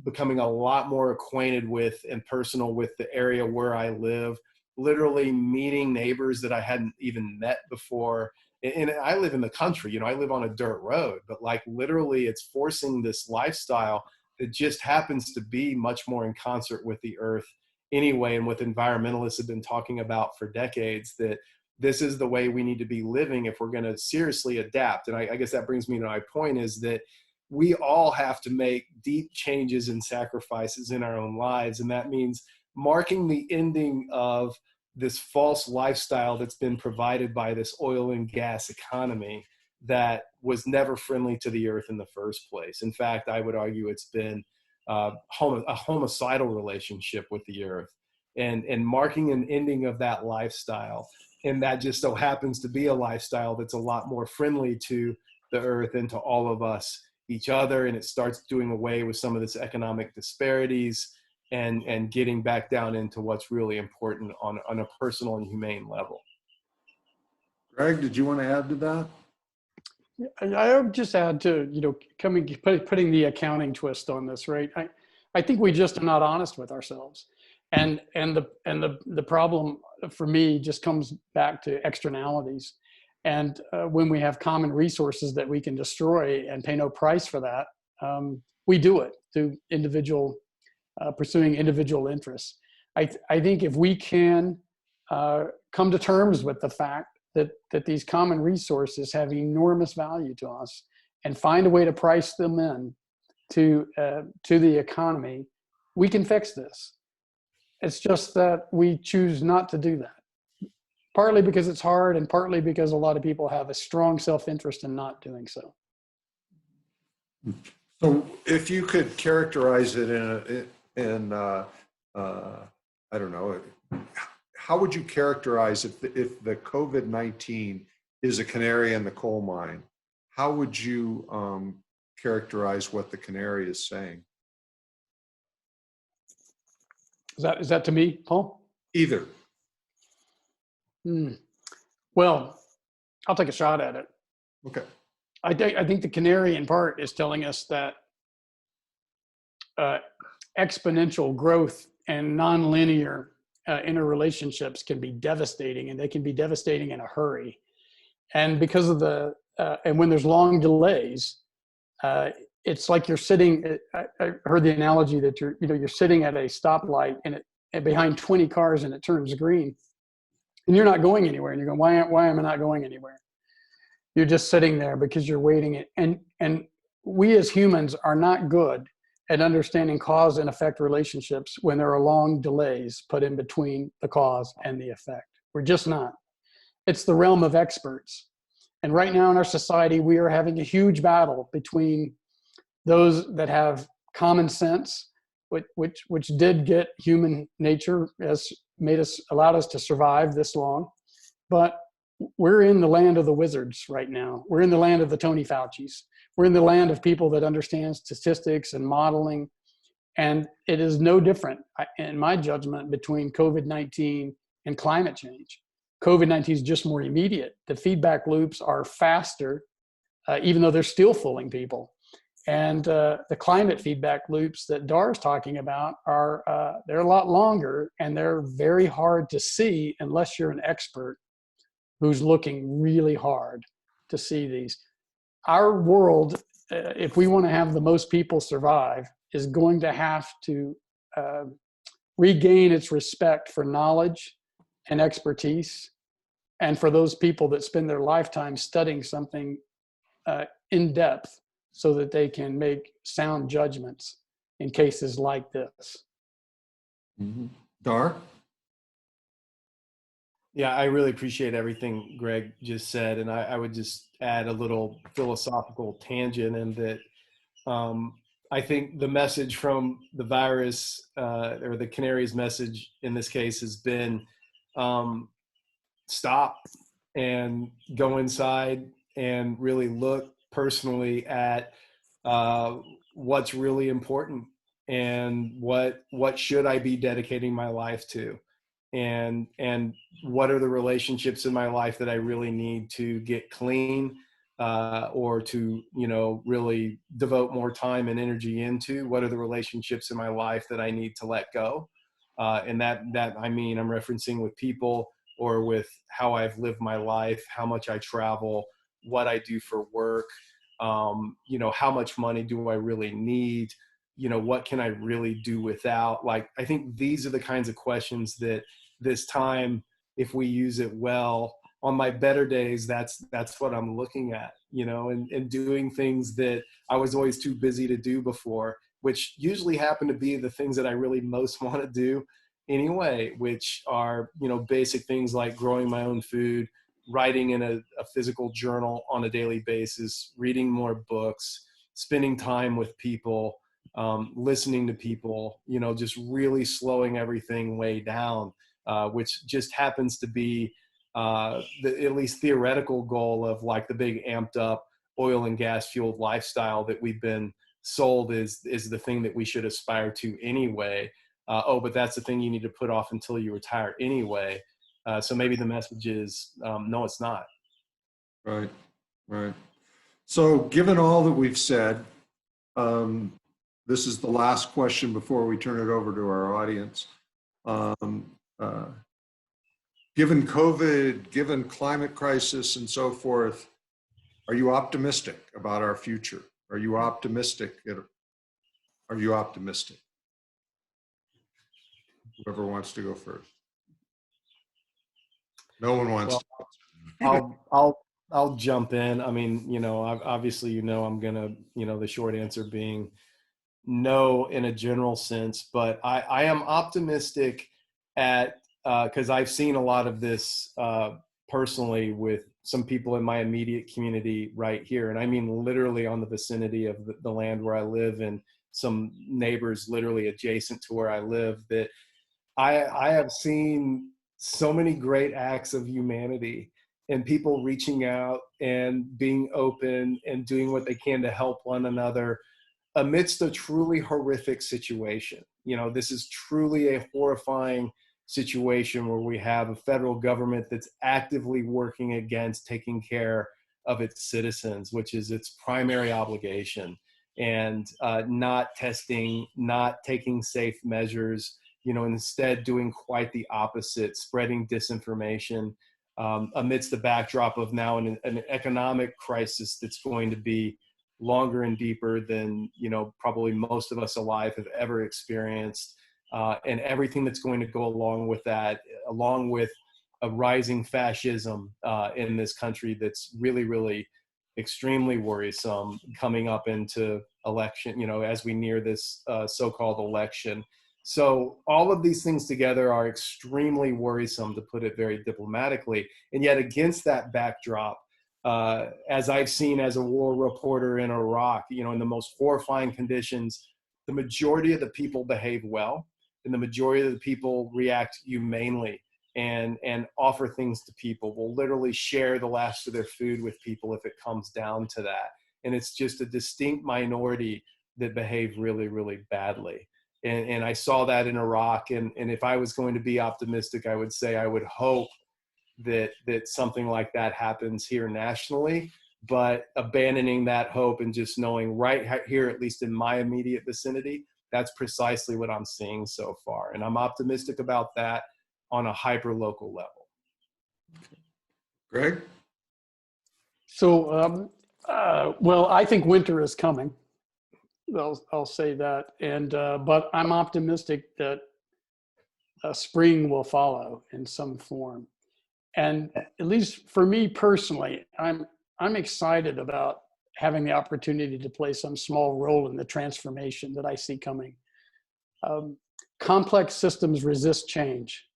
becoming a lot more acquainted with and personal with the area where I live, literally meeting neighbors that I hadn't even met before. And I live in the country, I live on a dirt road, but like literally it's forcing this lifestyle that just happens to be much more in concert with the earth anyway, and what environmentalists have been talking about for decades, that this is the way we need to be living if we're going to seriously adapt. And I guess that brings me to my point, is that we all have to make deep changes and sacrifices in our own lives. And that means marking the ending of this false lifestyle that's been provided by this oil and gas economy that was never friendly to the earth in the first place. In fact, I would argue it's been a homicidal relationship with the earth, and marking an ending of that lifestyle. And that just so happens to be a lifestyle that's a lot more friendly to the earth and to all of us, each other. And it starts doing away with some of this economic disparities and getting back down into what's really important on a personal and humane level. Greg, did you want to add to that? I would just add to, putting the accounting twist on this, right? I think we just are not honest with ourselves. And the problem for me just comes back to externalities. And when we have common resources that we can destroy and pay no price for that, we do it through pursuing individual interests. I think if we can come to terms with the fact that these common resources have enormous value to us, and find a way to price them in to the economy, we can fix this. It's just that we choose not to do that, partly because it's hard, and partly because a lot of people have a strong self-interest in not doing so. So if you could characterize it in I don't know, how would you characterize if the COVID-19 is a canary in the coal mine? How would you characterize what the canary is saying? Is that to me, Paul? Either. Well, I'll take a shot at it. Okay. I think the canary in part is telling us that exponential growth and nonlinear interrelationships can be devastating, and they can be devastating in a hurry. And because of and when there's long delays, it's like you're sitting. I heard the analogy that you're sitting at a stoplight and behind 20 cars, and it turns green, and you're not going anywhere. And you're going, why am I not going anywhere? You're just sitting there because you're waiting. And we as humans are not good at understanding cause and effect relationships when there are long delays put in between the cause and the effect. We're just not. It's the realm of experts. And right now in our society, we are having a huge battle between those that have common sense, which did get human nature, allowed us to survive this long. But we're in the land of the wizards right now. We're in the land of the Tony Faucis. We're in the land of people that understand statistics and modeling. And it is no different, in my judgment, between COVID-19 and climate change. COVID-19 is just more immediate. The feedback loops are faster, even though they're still fooling people. And the climate feedback loops that Dahr is talking about they're a lot longer, and they're very hard to see unless you're an expert who's looking really hard to see these. Our world, if we want to have the most people survive, is going to have to regain its respect for knowledge and expertise, and for those people that spend their lifetime studying something in depth so that they can make sound judgments in cases like this. Mm-hmm. Dahr? Yeah, I really appreciate everything Greg just said. And I would just add a little philosophical tangent in that I think the message from the virus, or the canary's message in this case, has been stop and go inside and really look personally at what's really important and what should I be dedicating my life to. and what are the relationships in my life that I really need to get clean, or to, really devote more time and energy into? What are the relationships in my life that I need to let go? And that I mean, I'm referencing with people or with how I've lived my life, how much I travel, what I do for work, how much money do I really need? What can I really do without? Like, I think these are the kinds of questions that this time, if we use it well, on my better days, that's what I'm looking at, and doing things that I was always too busy to do before, which usually happen to be the things that I really most want to do anyway, which are, basic things like growing my own food, writing in a physical journal on a daily basis, reading more books, spending time with people, listening to people, just really slowing everything way down, which just happens to be the at least theoretical goal of like the big amped up oil and gas fueled lifestyle that we've been sold is the thing that we should aspire to anyway. But that's the thing you need to put off until you retire anyway. So maybe the message is, no, it's not. Right, right. So given all that we've said, this is the last question before we turn it over to our audience. Given COVID, given climate crisis and so forth, are you optimistic about our future? Are you optimistic? Are you optimistic? Whoever wants to go first. No one wants to. I'll jump in. I mean, obviously, I'm gonna, the short answer being no in a general sense, but I am optimistic because I've seen a lot of this personally with some people in my immediate community right here. And I mean, literally on the vicinity of the land where I live, and some neighbors literally adjacent to where I live, that I have seen so many great acts of humanity and people reaching out and being open and doing what they can to help one another amidst a truly horrific situation. This is truly a horrifying situation where we have a federal government that's actively working against taking care of its citizens, which is its primary obligation, and not testing, not taking safe measures, instead doing quite the opposite, spreading disinformation amidst the backdrop of now an economic crisis that's going to be longer and deeper than, probably most of us alive have ever experienced. And everything that's going to go along with that, along with a rising fascism in this country that's really, really extremely worrisome coming up into election, as we near this so-called election. So all of these things together are extremely worrisome, to put it very diplomatically. And yet against that backdrop, as I've seen as a war reporter in Iraq, in the most horrifying conditions, the majority of the people behave well, and the majority of the people react humanely and offer things to people, will literally share the last of their food with people if it comes down to that. And it's just a distinct minority that behave really, really badly. And I saw that in Iraq. And if I was going to be optimistic, I would say I would hope that something like that happens here nationally, but abandoning that hope and just knowing right here, at least in my immediate vicinity, that's precisely what I'm seeing so far. And I'm optimistic about that on a hyper local level. Greg? So, well, I think winter is coming. I'll say that. And, but I'm optimistic that spring will follow in some form. And at least for me personally, I'm excited about having the opportunity to play some small role in the transformation that I see coming. Complex systems resist change,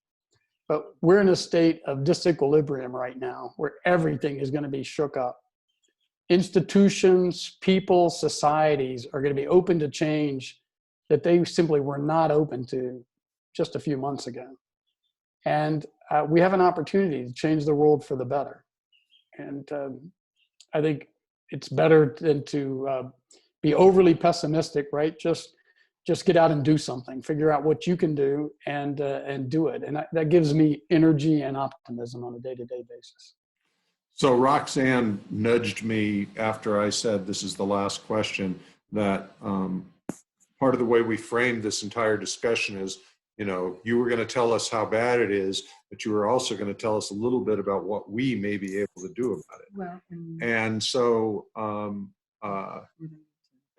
but we're in a state of disequilibrium right now where everything is going to be shook up. Institutions, people, societies are going to be open to change that they simply were not open to just a few months ago. And we have an opportunity to change the world for the better. And I think it's better than to be overly pessimistic, right? Just just get out and do something, figure out what you can do and do it. And that gives me energy and optimism on a day-to-day basis. So Roxanne nudged me after I said this is the last question, that part of the way we framed this entire discussion is, you know, you were going to tell us how bad it is, but you were also going to tell us a little bit about what we may be able to do about it. Well, And so,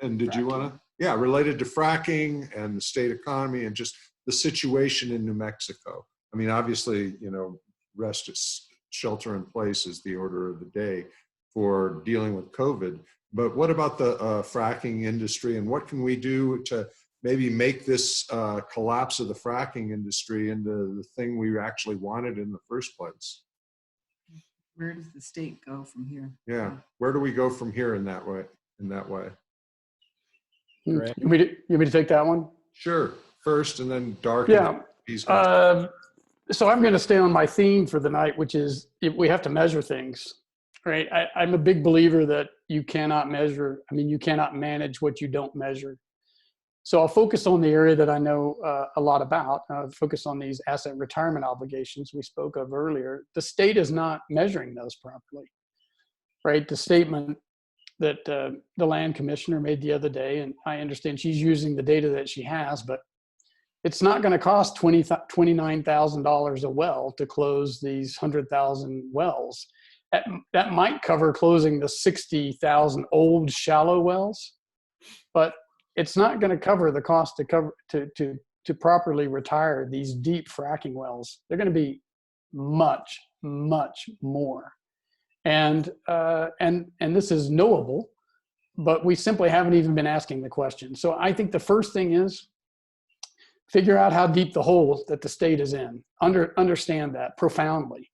and did you want to? Yeah, related to fracking and the state economy and just the situation in New Mexico. I mean, obviously, you know, shelter in place is the order of the day for dealing with COVID. But what about the fracking industry, and what can we do to maybe make this collapse of the fracking industry into the thing we actually wanted in the first place? where does the state go from here? Yeah, where do we go from here in that way? Right. You want me to take that one? Sure, first, and then Dahr. Yeah. He's gonna So I'm going to stay on my theme for the night, which is we have to measure things, right? I'm a big believer that you cannot measure. I mean, you cannot manage what you don't measure. So I'll focus on the area that I know a lot about. Focus on these asset retirement obligations we spoke of earlier. The state is not measuring those properly, right? The statement that the land commissioner made the other day, and I understand she's using the data that she has, but it's not going to cost $29,000 a well to close these 100,000 wells. That might cover closing the 60,000 old shallow wells, but it's not going to cover the cost to properly retire these deep fracking wells. They're going to be much, much more. And this is knowable, but we simply haven't even been asking the question. So I think the first thing is figure out how deep the hole that the state is in. Understand that profoundly.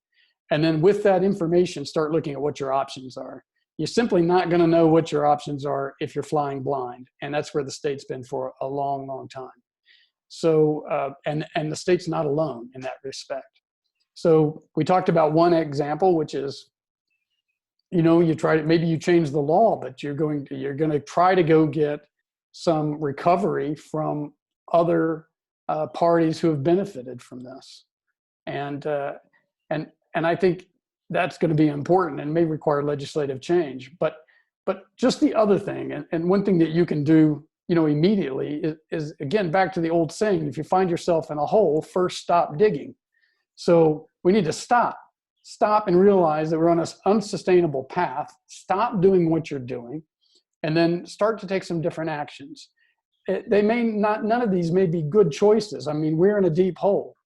And then with that information, start looking at what your options are. You're simply not going to know what your options are if you're flying blind. And that's where the state's been for a long, long time. So, and the state's not alone in that respect. So we talked about one example, which is, you know, maybe you change the law, but you're going to try to go get some recovery from other parties who have benefited from this. And I think that's going to be important and may require legislative change. But just the other thing, and one thing that you can do, you know, immediately is again, back to the old saying, if you find yourself in a hole, first stop digging. So we need to stop and realize that we're on an unsustainable path, stop doing what you're doing, and then start to take some different actions. None of these may be good choices. I mean, we're in a deep hole,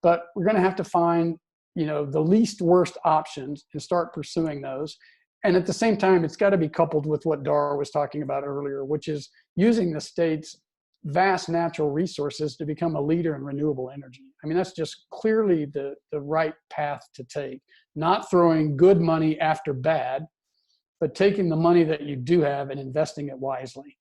but we're going to have to find, you know, the least worst options and start pursuing those. And at the same time, it's got to be coupled with what Dahr was talking about earlier, which is using the state's vast natural resources to become a leader in renewable energy. I mean, that's just clearly the right path to take. Not throwing good money after bad, but taking the money that you do have and investing it wisely.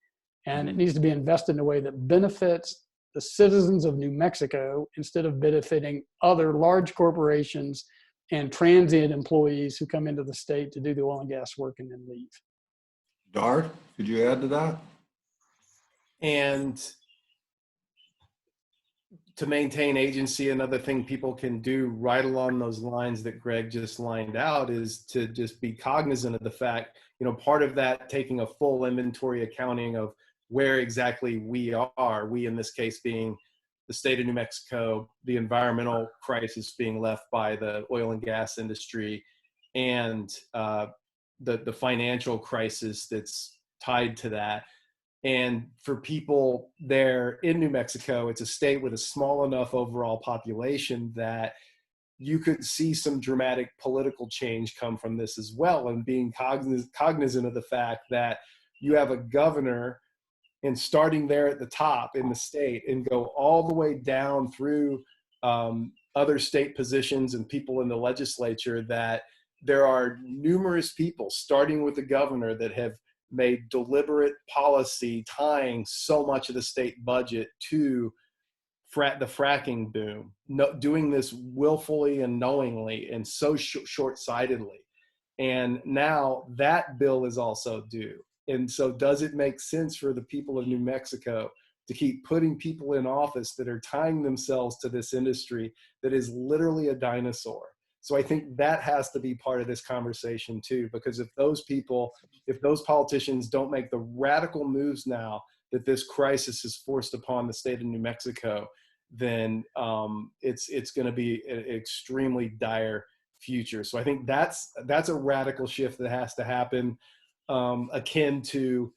And it needs to be invested in a way that benefits the citizens of New Mexico instead of benefiting other large corporations and transient employees who come into the state to do the oil and gas work and then leave. Dahr, could you add to that? And to maintain agency, another thing people can do right along those lines that Greg just lined out is to just be cognizant of the fact, you know, part of that taking a full inventory accounting of where exactly we are, we in this case being the state of New Mexico, the environmental crisis being left by the oil and gas industry, and the financial crisis that's tied to that. And for people there in New Mexico, it's a state with a small enough overall population that you could see some dramatic political change come from this as well. And being cognizant of the fact that you have a governor, and starting there at the top in the state and go all the way down through other state positions and people in the legislature, that there are numerous people, starting with the governor, that have made deliberate policy tying so much of the state budget to the fracking boom, doing this willfully and knowingly and so short-sightedly. And now that bill is also due. And so does it make sense for the people of New Mexico to keep putting people in office that are tying themselves to this industry that is literally a dinosaur. So I think that has to be part of this conversation too, because if those politicians don't make the radical moves now that this crisis has forced upon the state of New Mexico, then it's going to be an extremely dire future. So I think that's a radical shift that has to happen, akin to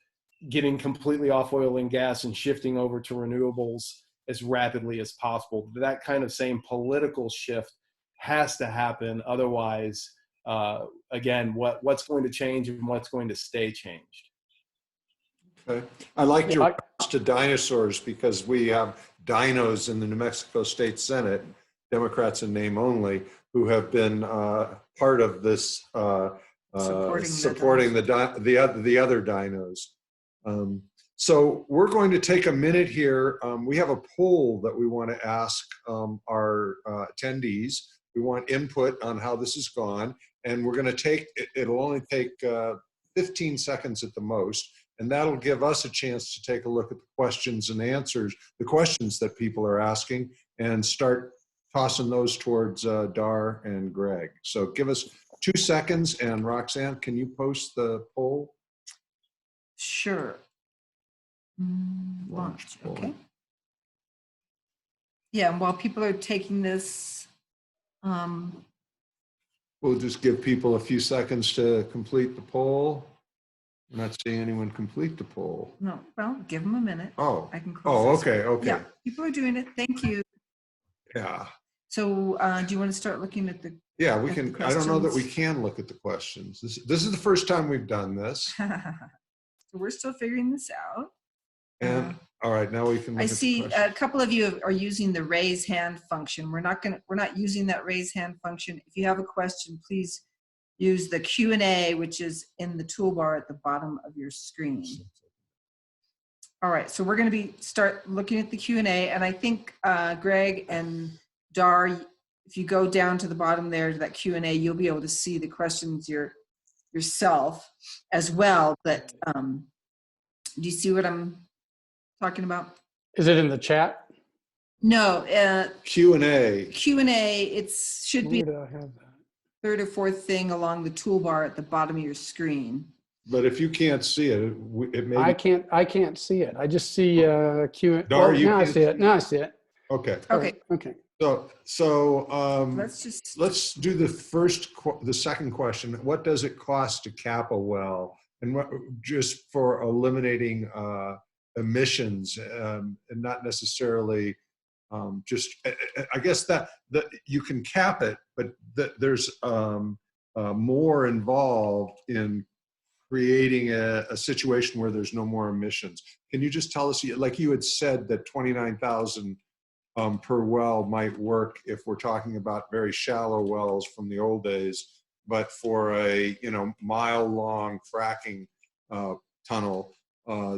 getting completely off oil and gas and shifting over to renewables as rapidly as possible. That kind of same political shift has to happen. Otherwise, again, what's going to change and what's going to stay changed. Okay. I liked your reference to dinosaurs because we have dinos in the New Mexico State Senate, Democrats in name only, who have been part of this supporting the other dinos. So we're going to take a minute here. We have a poll that we want to ask our attendees. We want input on how this has gone, and we're going to it'll only take 15 seconds at the most, and that'll give us a chance to take a look at the questions and answers, the questions that people are asking, and start tossing those towards Dahr and Greg. So give us 2 seconds, and Roxanne, can you post the poll? Sure. Launch, poll. okay. Yeah, and while people are taking this, we'll just give people a few seconds to complete the poll. I'm not seeing anyone complete the poll. no, well, give them a minute. Oh, I can close this. okay. Yeah, people are doing it. Thank you. Yeah. So do you want to start looking at the Yeah, we can. I don't know that we questions? can look at the questions. This is the first time we've done this. So we're still figuring this out. And all right, now we can look I at the see questions. a couple of you are using the raise hand function. We're not using that raise hand function. If you have a question, please use the Q&A, which is in the toolbar at the bottom of your screen. All right, so we're going to start looking at the Q&A, and I think Greg and Dahr, if you go down to the bottom there to that Q&A, you'll be able to see the questions yourself as well. But do you see what I'm talking about? Is it in the chat? No, Q&A. Q&A, it should be Where do I have that? third or fourth thing along the toolbar at the bottom of your screen. But if you can't see it, it may. I can't see it. I just see Q&A. Dahr, Well, you now I can't see it. Now I see it. Okay. Okay, Okay. So let's do the second question. What does it cost to cap a well, and what, just for eliminating emissions, and not necessarily just. I guess that you can cap it, but there's more involved in creating a situation where there's no more emissions. Can you just tell us, like you had said, that 29,000 per well might work if we're talking about very shallow wells from the old days, but for a mile-long fracking tunnel,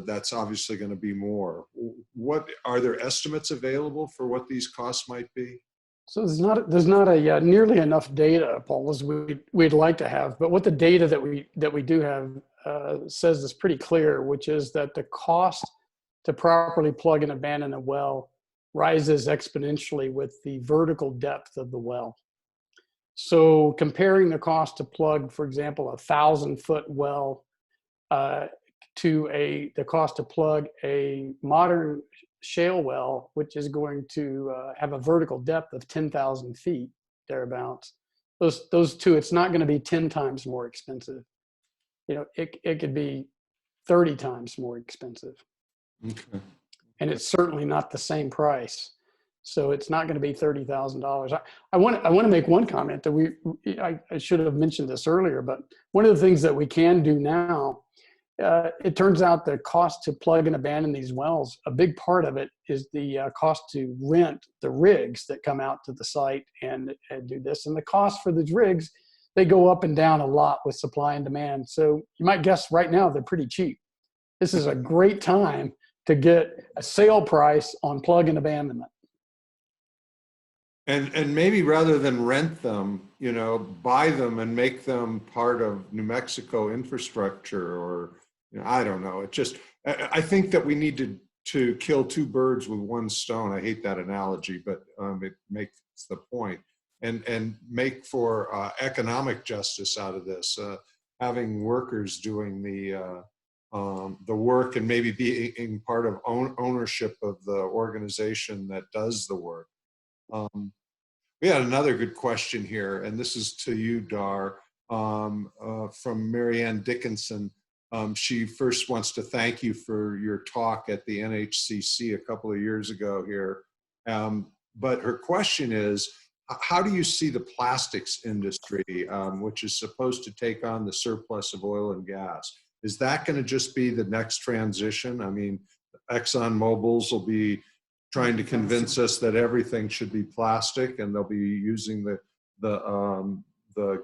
that's obviously going to be more. What are there estimates available for what these costs might be? So there's not a nearly enough data, Paul, as we'd like to have. But what the data that we do have says is pretty clear, which is that the cost to properly plug and abandon a well rises exponentially with the vertical depth of the well. So comparing the cost to plug, for example, 1,000-foot well to the cost to plug a modern shale well, which is going to have a vertical depth of 10,000 feet, thereabouts. Those two, it's not going to be 10 times more expensive. It could be 30 times more expensive. Okay. And it's certainly not the same price. So it's not going to be $30,000. I want to make one comment that I should have mentioned this earlier, but one of the things that we can do now, it turns out the cost to plug and abandon these wells, a big part of it is the cost to rent the rigs that come out to the site and do this. And the cost for these rigs, they go up and down a lot with supply and demand. So you might guess right now they're pretty cheap. This is a great time to get a sale price on plug and abandonment. And maybe rather than rent them, buy them and make them part of New Mexico infrastructure, or I don't know. I think that we need to to kill two birds with one stone. I hate that analogy, but it makes the point. And make for economic justice out of this, having workers doing the work and maybe being part of ownership of the organization that does the work. We had another good question here, and this is to you, Dahr, from Marianne Dickinson. She first wants to thank you for your talk at the NHCC a couple of years ago here. But her question is, how do you see the plastics industry, which is supposed to take on the surplus of oil and gas? Is that going to just be the next transition? I mean, ExxonMobil's will be trying to convince us that everything should be plastic, and they'll be using the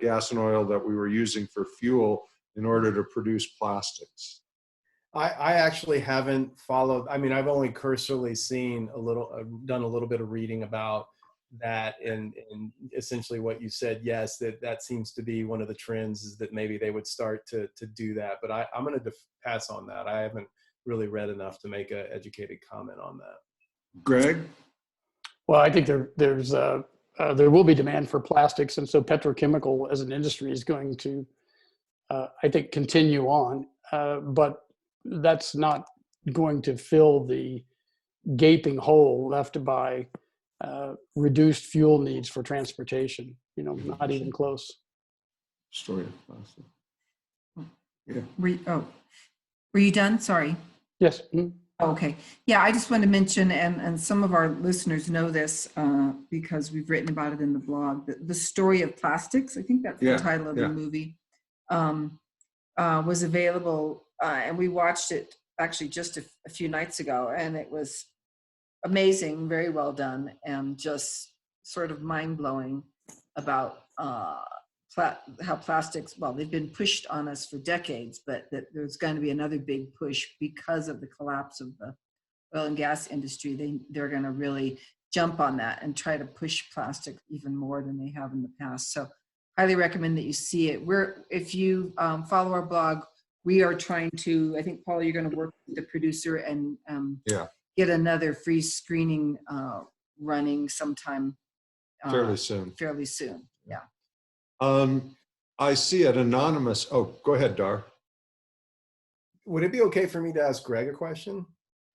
gas and oil that we were using for fuel in order to produce plastics. I actually haven't followed. I mean, I've only cursorily seen done a little bit of reading about that, and essentially what you said. Yes, that seems to be one of the trends, is that maybe they would start to do that. But I'm going to pass on that. I haven't really read enough to make an educated comment on that. Greg? Well, I think there will be demand for plastics, and so petrochemical as an industry is going to, I think, continue on. But that's not going to fill the gaping hole left by reduced fuel needs for transportation. Not even close. Story of plastic. Yeah. Were you done? Sorry. Yes. Okay. Yeah, I just want to mention, and some of our listeners know this because we've written about it in the blog, the story of plastics, I think that's the title of the movie, was available, and we watched it actually just a few nights ago, and it was amazing, very well done, and just sort of mind-blowing about how plastics, well, they've been pushed on us for decades, but that there's going to be another big push because of the collapse of the oil and gas industry. They're going to really jump on that and try to push plastic even more than they have in the past. So highly recommend that you see it. If you follow our blog, we are trying to, I think, Paul, you're going to work with the producer and get another free screening running sometime Fairly soon. Yeah. I see an anonymous. Oh, go ahead, Dahr. Would it be okay for me to ask Greg a question?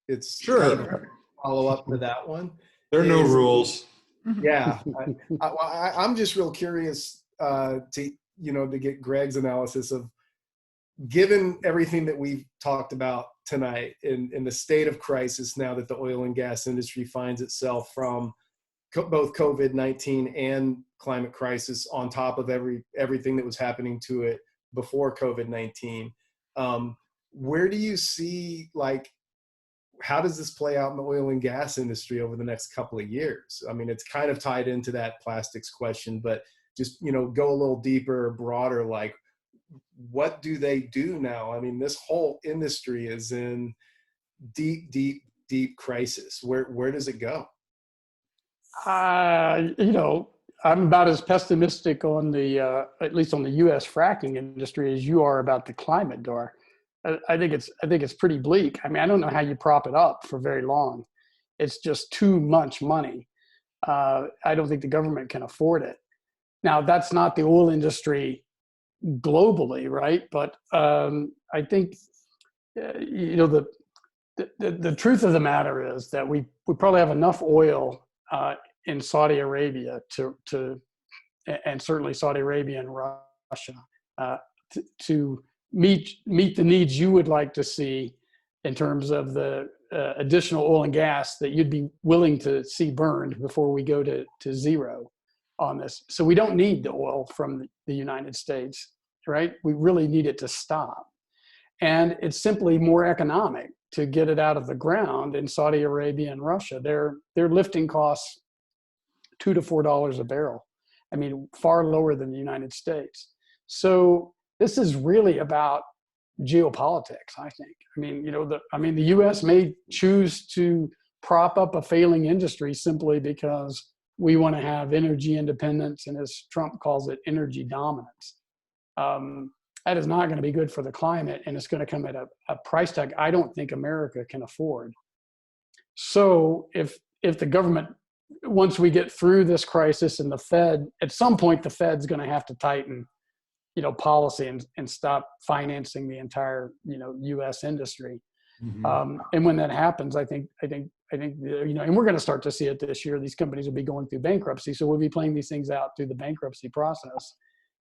It's sure. Kind of a follow up to that one. There are no rules. Yeah, I'm just real curious to get Greg's analysis of, given everything that we've talked about tonight in the state of crisis now that the oil and gas industry finds itself from both COVID-19 and climate crisis, on top of everything that was happening to it before COVID-19. Where do you see, how does this play out in the oil and gas industry over the next couple of years? I mean, it's kind of tied into that plastics question, but just, go a little deeper, broader, what do they do now? I mean, this whole industry is in deep, deep, deep crisis. Where does it go? I'm about as pessimistic on at least on the U.S. fracking industry as you are about the climate, Dahr. I think it's pretty bleak. I mean, I don't know how you prop it up for very long. It's just too much money. I don't think the government can afford it. Now, that's not the oil industry globally, right? But I think the truth of the matter is that we probably have enough oil in Saudi Arabia and certainly Saudi Arabia and Russia to meet the needs you would like to see in terms of the additional oil and gas that you'd be willing to see burned before we go to zero on this. So we don't need the oil from the United States, right? We really need it to stop. And it's simply more economic to get it out of the ground in Saudi Arabia and Russia. Their lifting costs $2 to $4 a barrel. I mean, far lower than the United States. So this is really about geopolitics, I think. I mean, the U.S. may choose to prop up a failing industry simply because we want to have energy independence and, as Trump calls it, energy dominance. That is not going to be good for the climate, and it's going to come at a price tag I don't think America can afford. So if the government, once we get through this crisis and the Fed, at some point the Fed's going to have to tighten, policy and stop financing the entire, U.S. industry. And when that happens, I think, and we're going to start to see it this year. These companies will be going through bankruptcy, so we'll be playing these things out through the bankruptcy process,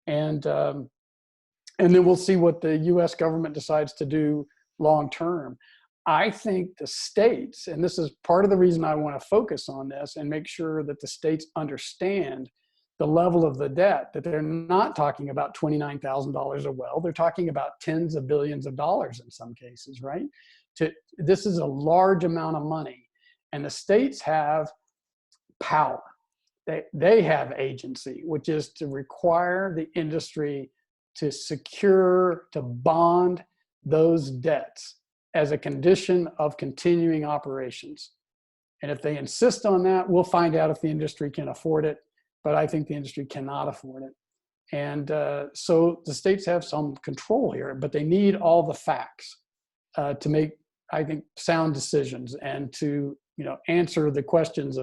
and then we'll see what the U.S. government decides to do long term. I think the states, and this is part of the reason I want to focus on this and make sure that the states understand the level of the debt, that they're not talking about $29,000 a well. They're talking about tens of billions of dollars in some cases, right? This is a large amount of money. And the states have power. They have agency, which is to require the industry to secure, to bond those debts as a condition of continuing operations. And if they insist on that, we'll find out if the industry can afford it. But I think the industry cannot afford it. And so the states have some control here, but they need all the facts to make, I think, sound decisions and to, answer the questions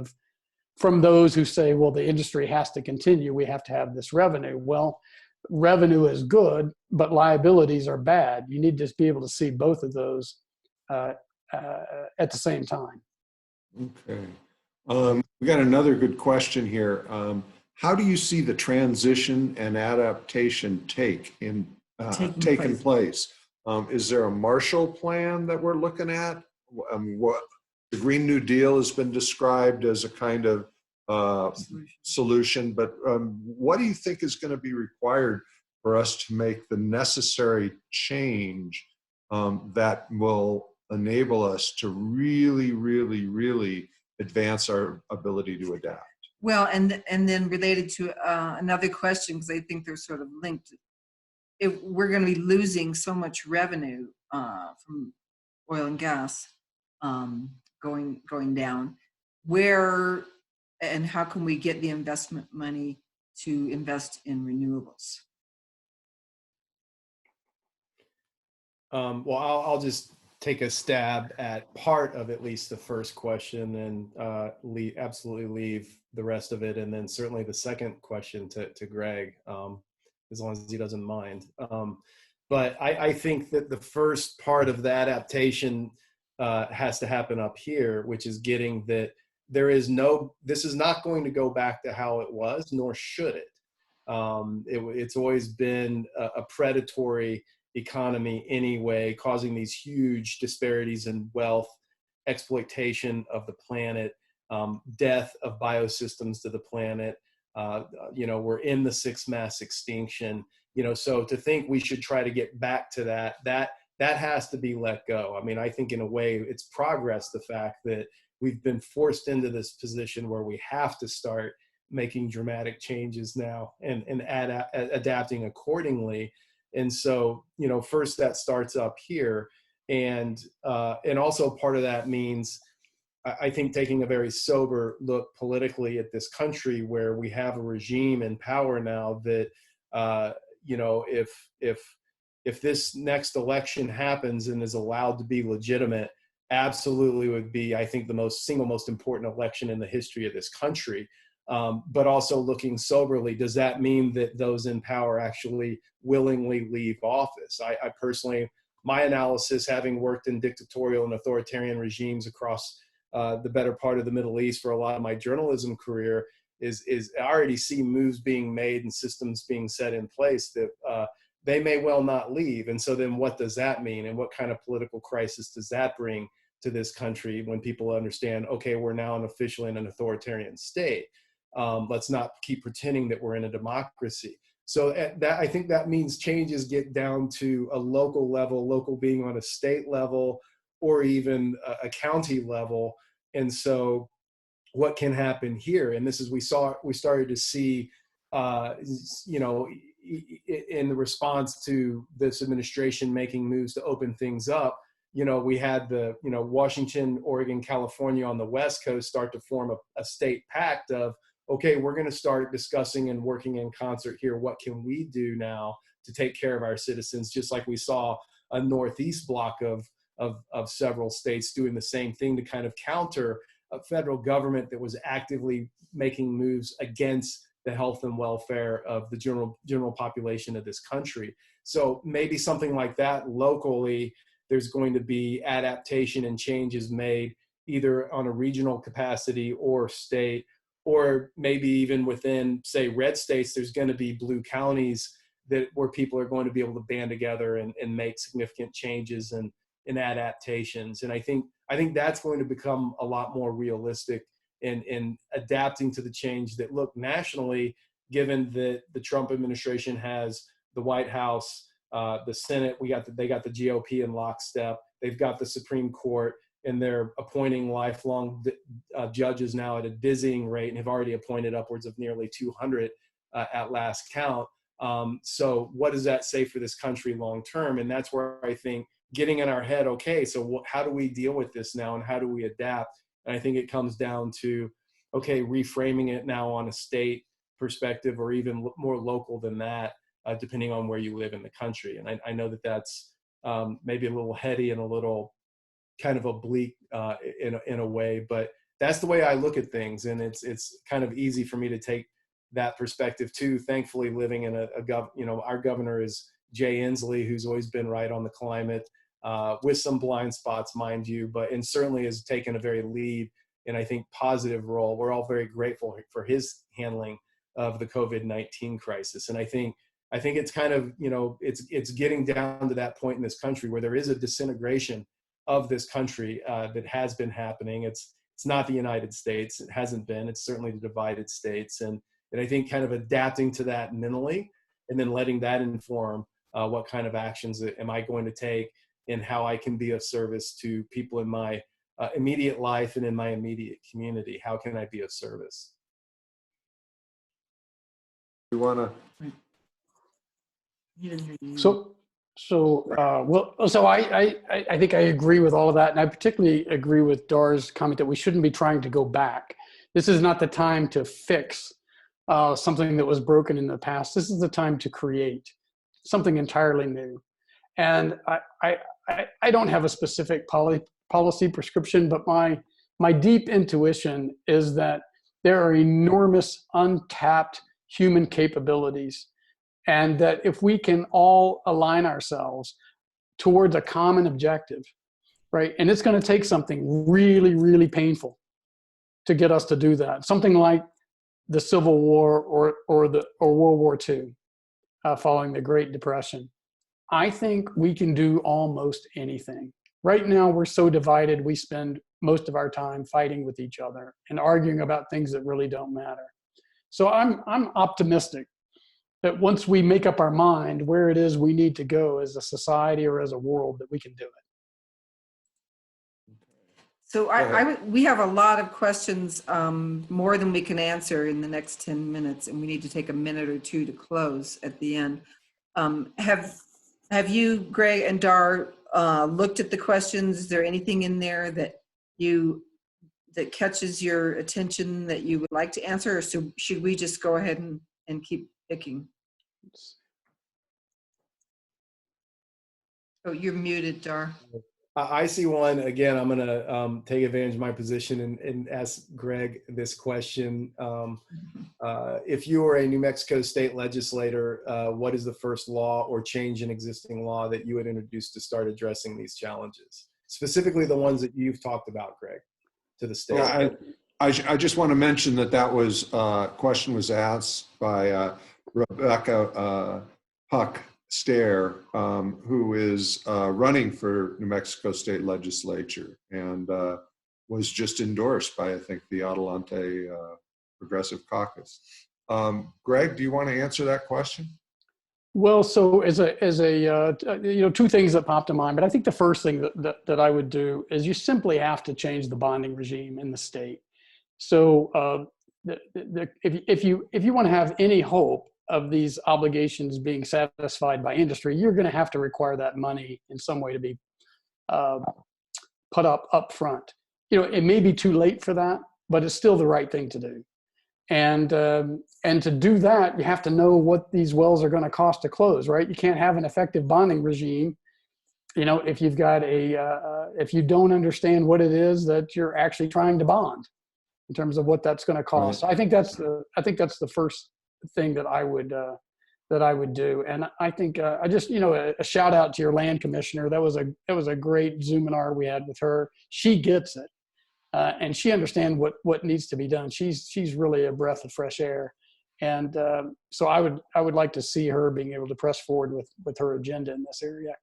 from those who say, well, the industry has to continue. We have to have this revenue. Well, revenue is good, but liabilities are bad. You need to be able to see both of those at the same time. Okay. We got another good question here. How do you see the transition and adaptation taking place? Is there a Marshall Plan that we're looking at? What the Green New Deal has been described as a kind of solution, but what do you think is going to be required for us to make the necessary change that will enable us to really, really, really advance our ability to adapt? Well, and then related to another question, because I think they're sort of linked. If we're going to be losing so much revenue from oil and gas going down, where and how can we get the investment money to invest in renewables? Well, I'll just take a stab at part of at least the first question and absolutely leave the rest of it. And then certainly the second question to Greg, as long as he doesn't mind. But I think that the first part of the adaptation has to happen up here, which is getting that this is not going to go back to how it was, nor should it. It's always been a predatory economy anyway, causing these huge disparities in wealth, exploitation of the planet, death of biosystems to the planet. We're in the sixth mass extinction. So to think we should try to get back to that has to be let go. I mean, I think in a way it's progress, the fact that we've been forced into this position where we have to start making dramatic changes now and adapting accordingly. And so, first that starts up here. And also part of that means, I think, taking a very sober look politically at this country, where we have a regime in power now that, if this next election happens and is allowed to be legitimate, absolutely would be, I think, the single most important election in the history of this country. But also looking soberly, does that mean that those in power actually willingly leave office? I personally, my analysis, having worked in dictatorial and authoritarian regimes across the better part of the Middle East for a lot of my journalism career, is I already see moves being made and systems being set in place that they may well not leave. And so then what does that mean? And what kind of political crisis does that bring to this country when people understand, okay, we're now officially in an authoritarian state. Let's not keep pretending that we're in a democracy. So I think that means changes get down to a local level, local being on a state level, or even a county level. And so what can happen here? And this is, we started to see, in the response to this administration making moves to open things up, we had the, Washington, Oregon, California on the West Coast start to form a state pact of, okay, we're going to start discussing and working in concert here. What can we do now to take care of our citizens? Just like we saw a Northeast block of of several states doing the same thing to kind of counter a federal government that was actively making moves against the health and welfare of the general population of this country. So maybe something like that locally, there's going to be adaptation and changes made either on a regional capacity or state, or maybe even within, say, red states, there's going to be blue counties where people are going to be able to band together and make significant changes and adaptations. And I think that's going to become a lot more realistic in adapting to the change that, look, nationally, given that the Trump administration has the White House, the Senate, they got the GOP in lockstep, they've got the Supreme Court, and they're appointing lifelong judges now at a dizzying rate and have already appointed upwards of nearly 200 at last count. So what does that say for this country long term? And that's where I think getting in our head, okay, so how do we deal with this now and how do we adapt? And I think it comes down to, okay, reframing it now on a state perspective or even more local than that, depending on where you live in the country. And I know that that's maybe a little heady and a little kind of oblique in a way, but that's the way I look at things. And it's kind of easy for me to take that perspective too. Thankfully, living in our governor is Jay Inslee, who's always been right on the climate, with some blind spots, mind you, and certainly has taken a very lead and I think positive role. We're all very grateful for his handling of the COVID-19 crisis. And I think it's kind of, it's getting down to that point in this country where there is a disintegration of this country that has been happening. It's not the United States. It hasn't been. It's certainly the divided states. And I think kind of adapting to that mentally and then letting that inform what kind of actions am I going to take and how I can be of service to people in my immediate life and in my immediate community. How can I be of service? You want to? So I think I agree with all of that. And I particularly agree with Dahr's comment that we shouldn't be trying to go back. This is not the time to fix something that was broken in the past. This is the time to create something entirely new. And I don't have a specific policy prescription, but my deep intuition is that there are enormous untapped human capabilities, and that if we can all align ourselves towards a common objective, right? And it's going to take something really, really painful to get us to do that. Something like the Civil War or World War II following the Great Depression. I think we can do almost anything. Right now, we're so divided, we spend most of our time fighting with each other and arguing about things that really don't matter. So I'm optimistic that once we make up our mind where it is we need to go as a society or as a world, that we can do it. So we have a lot of questions, more than we can answer in the next 10 minutes, and we need to take a minute or two to close at the end. Have you, Greg and Dahr, looked at the questions? Is there anything in there that catches your attention that you would like to answer, or should we just go ahead and keep picking? Oh, you're muted, Dahr. I see one. Again, I'm going to take advantage of my position and ask Greg this question. If you were a New Mexico state legislator, what is the first law or change in existing law that you would introduce to start addressing these challenges? Specifically the ones that you've talked about, Greg, to the state. Yeah, I just want to mention that was question was asked by Rebecca Huck Stair, who is running for New Mexico State Legislature and was just endorsed by, I think, the Adelante Progressive Caucus. Greg, do you want to answer that question? Well, so as a two things that popped to mind, but I think the first thing that I would do is you simply have to change the bonding regime in the state. So if you want to have any hope of these obligations being satisfied by industry, you're going to have to require that money in some way to be put up front. It may be too late for that, but it's still the right thing to do. And to do that, you have to know what these wells are going to cost to close, right? You can't have an effective bonding regime if you've got if you don't understand what it is that you're actually trying to bond in terms of what that's going to cost. Right. So I think that's the first thing that I would do. And I think I just, a shout out to your land commissioner. That was a great Zoominar we had with her. She gets it. And she understands what needs to be done. She's really a breath of fresh air. And so I would like to see her being able to press forward with her agenda in this area.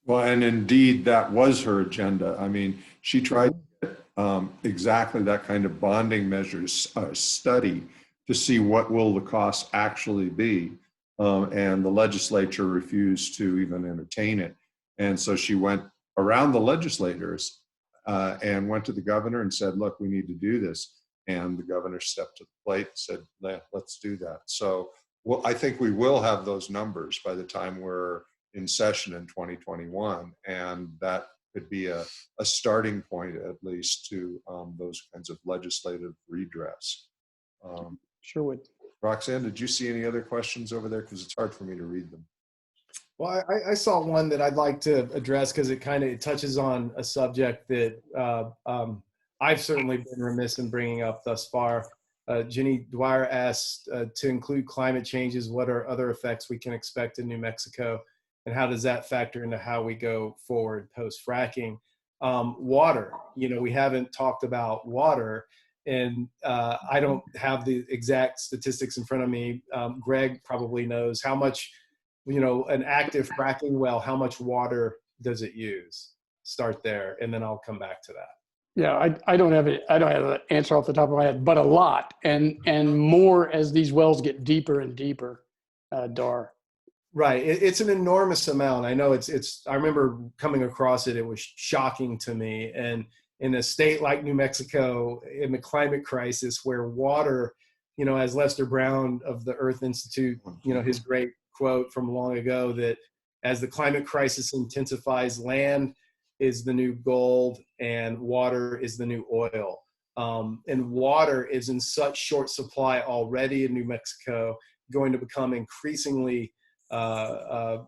Well, and indeed, that was her agenda. I mean, she tried exactly that kind of bonding measures study to see what will the costs actually be. And the legislature refused to even entertain it. And so she went around the legislators and went to the governor and said, look, we need to do this. And the governor stepped to the plate and said, let's do that. So well, I think we will have those numbers by the time we're in session in 2021. And that could be a starting point, at least, to those kinds of legislative redress. Sure would. Roxanne, did you see any other questions over there? Because it's hard for me to read them. Well, I saw one that I'd like to address because it touches on a subject that I've certainly been remiss in bringing up thus far. Jenny Dwyer asked to include climate changes. What are other effects we can expect in New Mexico? And how does that factor into how we go forward post-fracking? Water, we haven't talked about water. And I don't have the exact statistics in front of me. Greg probably knows how much, an active fracking well, how much water does it use? Start there, and then I'll come back to that. Yeah, I don't have an answer off the top of my head, but a lot, and more as these wells get deeper and deeper, Dahr. Right, it's an enormous amount. I know it's. I remember coming across it. It was shocking to me, and in a state like New Mexico, in the climate crisis, where water, as Lester Brown of the Earth Institute, his great quote from long ago, that as the climate crisis intensifies, land is the new gold and water is the new oil. And water is in such short supply already in New Mexico, going to become increasingly that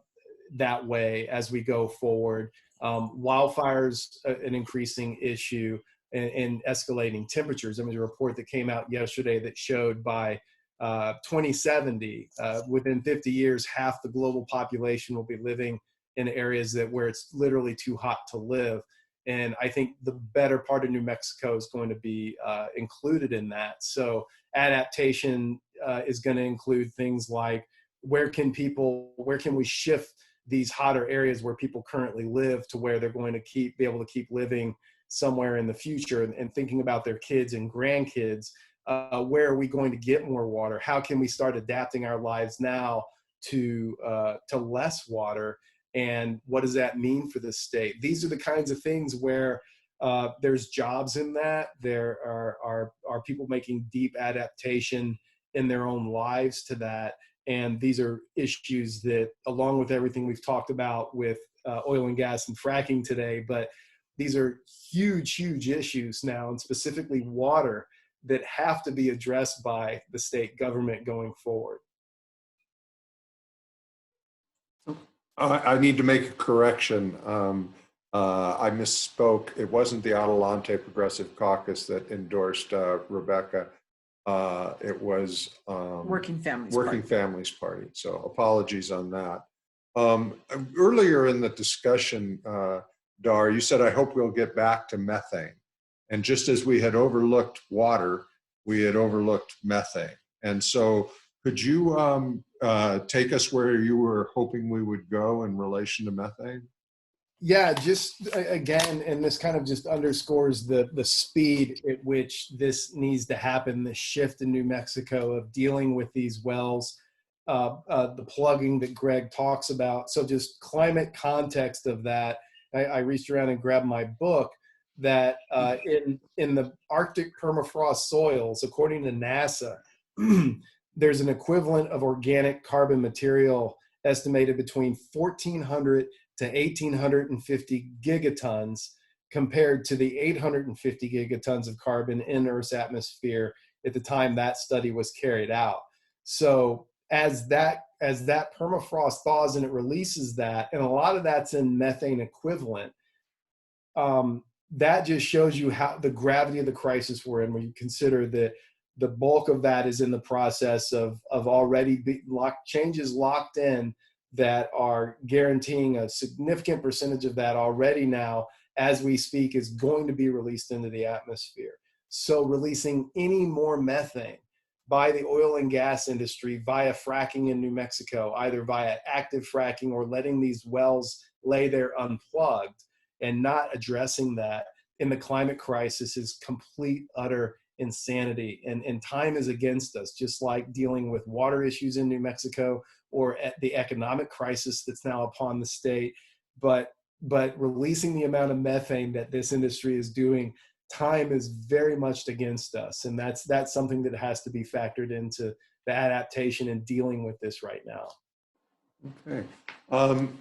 way as we go forward. Wildfires, an increasing issue, and escalating temperatures. There was a report that came out yesterday that showed by 2070, within 50 years, half the global population will be living in areas where it's literally too hot to live. And I think the better part of New Mexico is going to be included in that. So adaptation is going to include things like where can we shift these hotter areas where people currently live to where they're going to be able to keep living somewhere in the future, and thinking about their kids and grandkids. Where are we going to get more water? How can we start adapting our lives now to less water? And what does that mean for the state? These are the kinds of things where there's jobs in that. There are people making deep adaptation in their own lives to that. And these are issues that, along with everything we've talked about with oil and gas and fracking today, but these are huge, huge issues now, and specifically water, that have to be addressed by the state government going forward. I need to make a correction. I misspoke. It wasn't the Adelante Progressive Caucus that endorsed Rebecca. It was Working Families Families Party. So apologies on that. Earlier in the discussion, Dahr, you said, I hope we'll get back to methane. And just as we had overlooked water, we had overlooked methane. And so could you take us where you were hoping we would go in relation to methane? Yeah, just again, and this kind of just underscores the speed at which this needs to happen, the shift in New Mexico of dealing with these wells, the plugging that Greg talks about. So just climate context of that, I reached around and grabbed my book that in the Arctic permafrost soils, according to NASA, there's an equivalent of organic carbon material estimated between 1,400 to 1,850 gigatons compared to the 850 gigatons of carbon in Earth's atmosphere at the time that study was carried out. So as as that permafrost thaws and it releases that, and a lot of that's in methane equivalent, that just shows you how the gravity of the crisis we're in when you consider that the bulk of that is in the process of already changes locked in that are guaranteeing a significant percentage of that already now, as we speak, is going to be released into the atmosphere. So releasing any more methane by the oil and gas industry via fracking in New Mexico, either via active fracking or letting these wells lay there unplugged and not addressing that in the climate crisis, is complete, utter insanity. And time is against us, just like dealing with water issues in New Mexico or at the economic crisis that's now upon the state. But releasing the amount of methane that this industry is doing, time is very much against us. And that's something that has to be factored into the adaptation and dealing with this right now. Okay.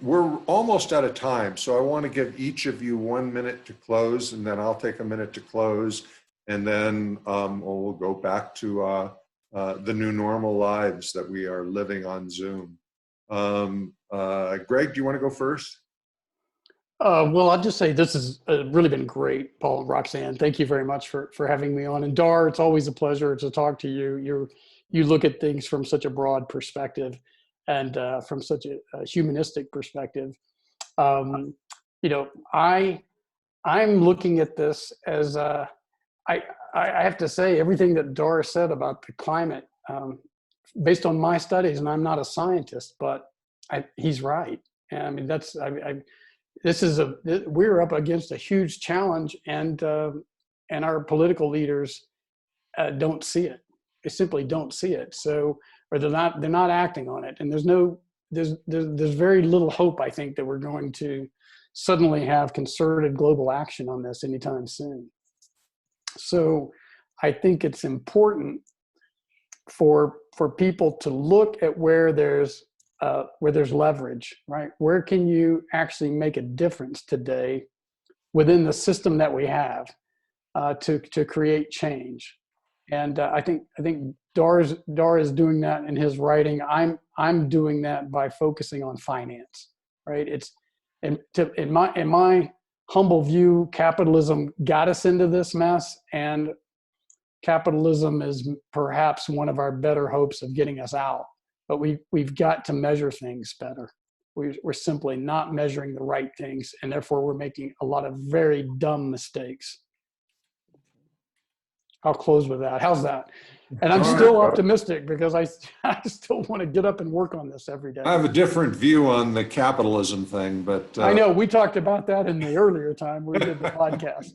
We're almost out of time, so I want to give each of you 1 minute to close, and then I'll take a minute to close, and then we'll go back to the new normal lives that we are living on Zoom. Greg, do you want to go first? Well, I'll just say this has really been great, Paul and Roxanne. Thank you very much for having me on. And Dahr, it's always a pleasure to talk to you. You look at things from such a broad perspective and from such a humanistic perspective. I'm looking at this as I have to say everything that Dahr said about the climate, based on my studies, and I'm not a scientist, but he's right. And I mean, we're up against a huge challenge, and our political leaders don't see it. They simply don't see it. So, or they're not acting on it. And there's very little hope, I think, that we're going to suddenly have concerted global action on this anytime soon. So I think it's important for people to look at where there's leverage, right? Where can you actually make a difference today within the system that we have to create change? And I think Dahr is doing that in his writing. I'm doing that by focusing on finance, right? In my humble view, capitalism got us into this mess, and capitalism is perhaps one of our better hopes of getting us out. But we've got to measure things better. We're simply not measuring the right things, and therefore we're making a lot of very dumb mistakes. I'll close with that. How's that? And I'm still optimistic because I still want to get up and work on this every day. I have a different view on the capitalism thing, but I know we talked about that in the earlier time we did the podcast.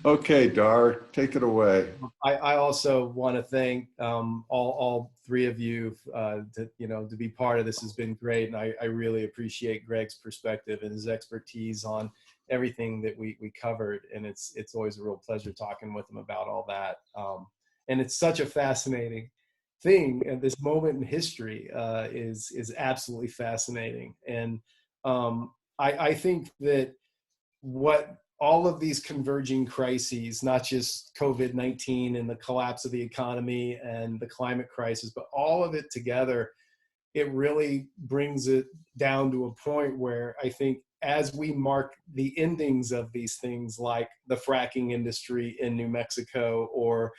Okay, Dahr, take it away. I also want to thank all three of you to be part of this has been great, and I really appreciate Greg's perspective and his expertise on everything that we covered, and it's always a real pleasure talking with him about all that. And it's such a fascinating thing, and this moment in history is absolutely fascinating. And I think that what all of these converging crises, not just COVID-19 and the collapse of the economy and the climate crisis, but all of it together, it really brings it down to a point where I think as we mark the endings of these things like the fracking industry in New Mexico, or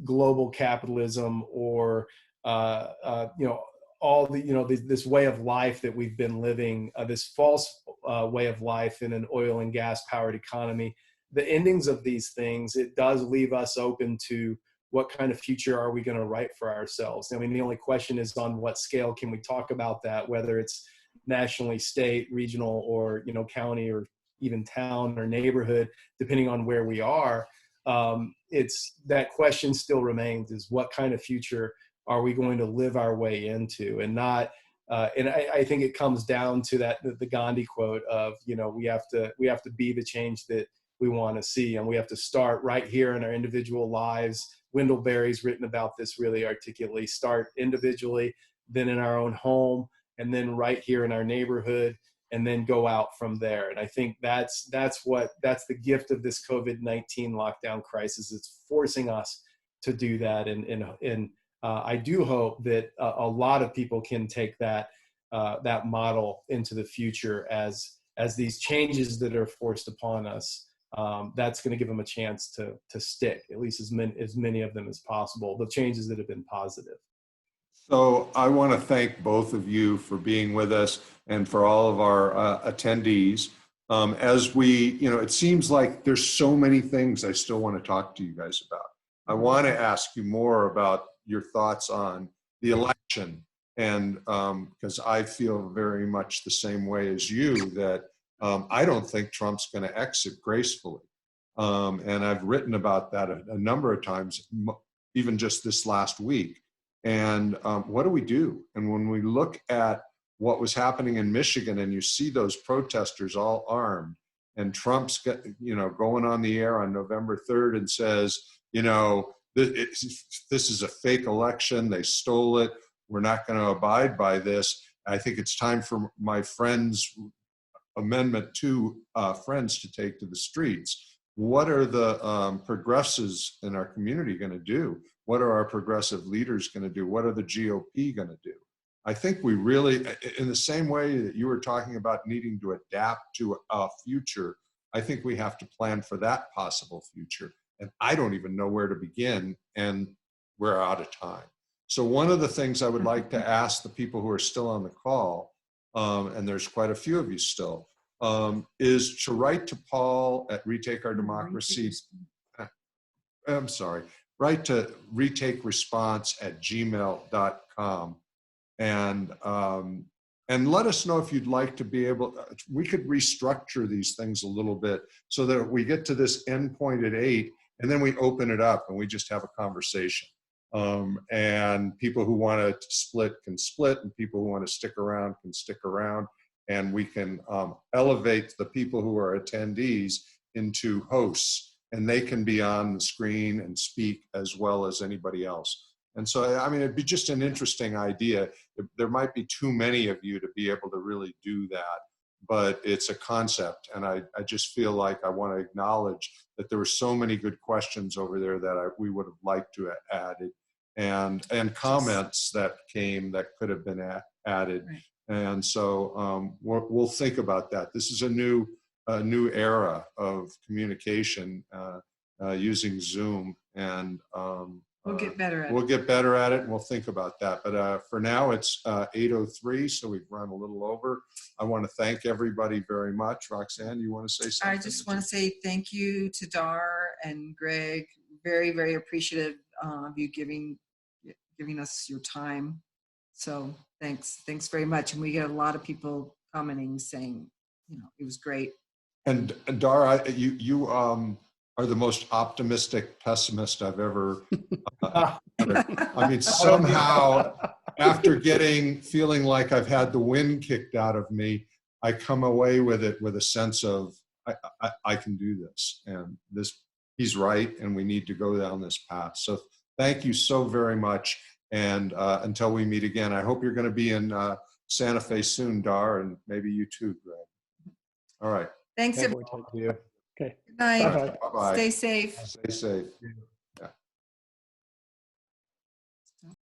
global capitalism, or all the this way of life that we've been living, this false way of life in an oil and gas powered economy, the endings of these things, it does leave us open to what kind of future are we going to write for ourselves. I mean, the only question is on what scale can we talk about that, whether it's nationally, state, regional, or county, or even town or neighborhood, depending on where we are. It's that question still remains: is what kind of future are we going to live our way into? And not and I think it comes down to that the Gandhi quote of we have to be the change that we want to see, and we have to start right here in our individual lives. Wendell Berry's written about this really articulately. Start individually, then in our own home, and then right here in our neighborhood, and then go out from there. And I think that's the gift of this COVID-19 lockdown crisis. It's forcing us to do that in I do hope that a lot of people can take that that model into the future as these changes that are forced upon us. That's going to give them a chance to stick, at least as many of them as possible. The changes that have been positive. So I want to thank both of you for being with us and for all of our attendees. As we, it seems like there's so many things I still want to talk to you guys about. I want to ask you more about your thoughts on the election. And because I feel very much the same way as you, that I don't think Trump's going to exit gracefully. And I've written about that a number of times, even just this last week. And what do we do? And when we look at what was happening in Michigan and you see those protesters all armed, and Trump's going on the air on November 3rd and says, this is a fake election, they stole it, we're not going to abide by this. I think it's time for my friends, Amendment 2 friends, to take to the streets. What are the progressives in our community going to do? What are our progressive leaders going to do? What are the GOP going to do? I think we really, in the same way that you were talking about needing to adapt to a future, I think we have to plan for that possible future. And I don't even know where to begin, and we're out of time. So one of the things I would like to ask the people who are still on the call, and there's quite a few of you still, is to write to Paul at Retake Our Democracy. I'm sorry, write to retakeresponse@gmail.com. And let us know if you'd like to be able, we could restructure these things a little bit so that we get to this end point at 8 and then we open it up and we just have a conversation. And people who want to split can split, and people who want to stick around can stick around. And we can elevate the people who are attendees into hosts, and they can be on the screen and speak as well as anybody else. And so, I mean, it'd be just an interesting idea. There might be too many of you to be able to really do that, but it's a concept. And I just feel like I want to acknowledge that there were so many good questions over there that we would have liked to have added, and comments that came that could have been added. Right. And so we'll think about that. This is a new era of communication using Zoom, and we'll get better at it. We'll get better at it, and we'll think about that. But for now, it's 8:03, so we've run a little over. I want to thank everybody very much. Roxanne, you want to say something? I just want to say thank you to Dahr and Greg. Very, very appreciative of you giving us your time. So thanks very much. And we get a lot of people commenting saying, it was great. And Dahr, you are the most optimistic pessimist I've ever. I mean, somehow, after feeling like I've had the wind kicked out of me, I come away with it with a sense of I can do this, and he's right, and we need to go down this path. So thank you so very much, and until we meet again, I hope you're going to be in Santa Fe soon, Dahr, and maybe you too, Greg. All right. Thanks, everyone. Okay. Good night. Bye-bye. Stay safe. Stay safe.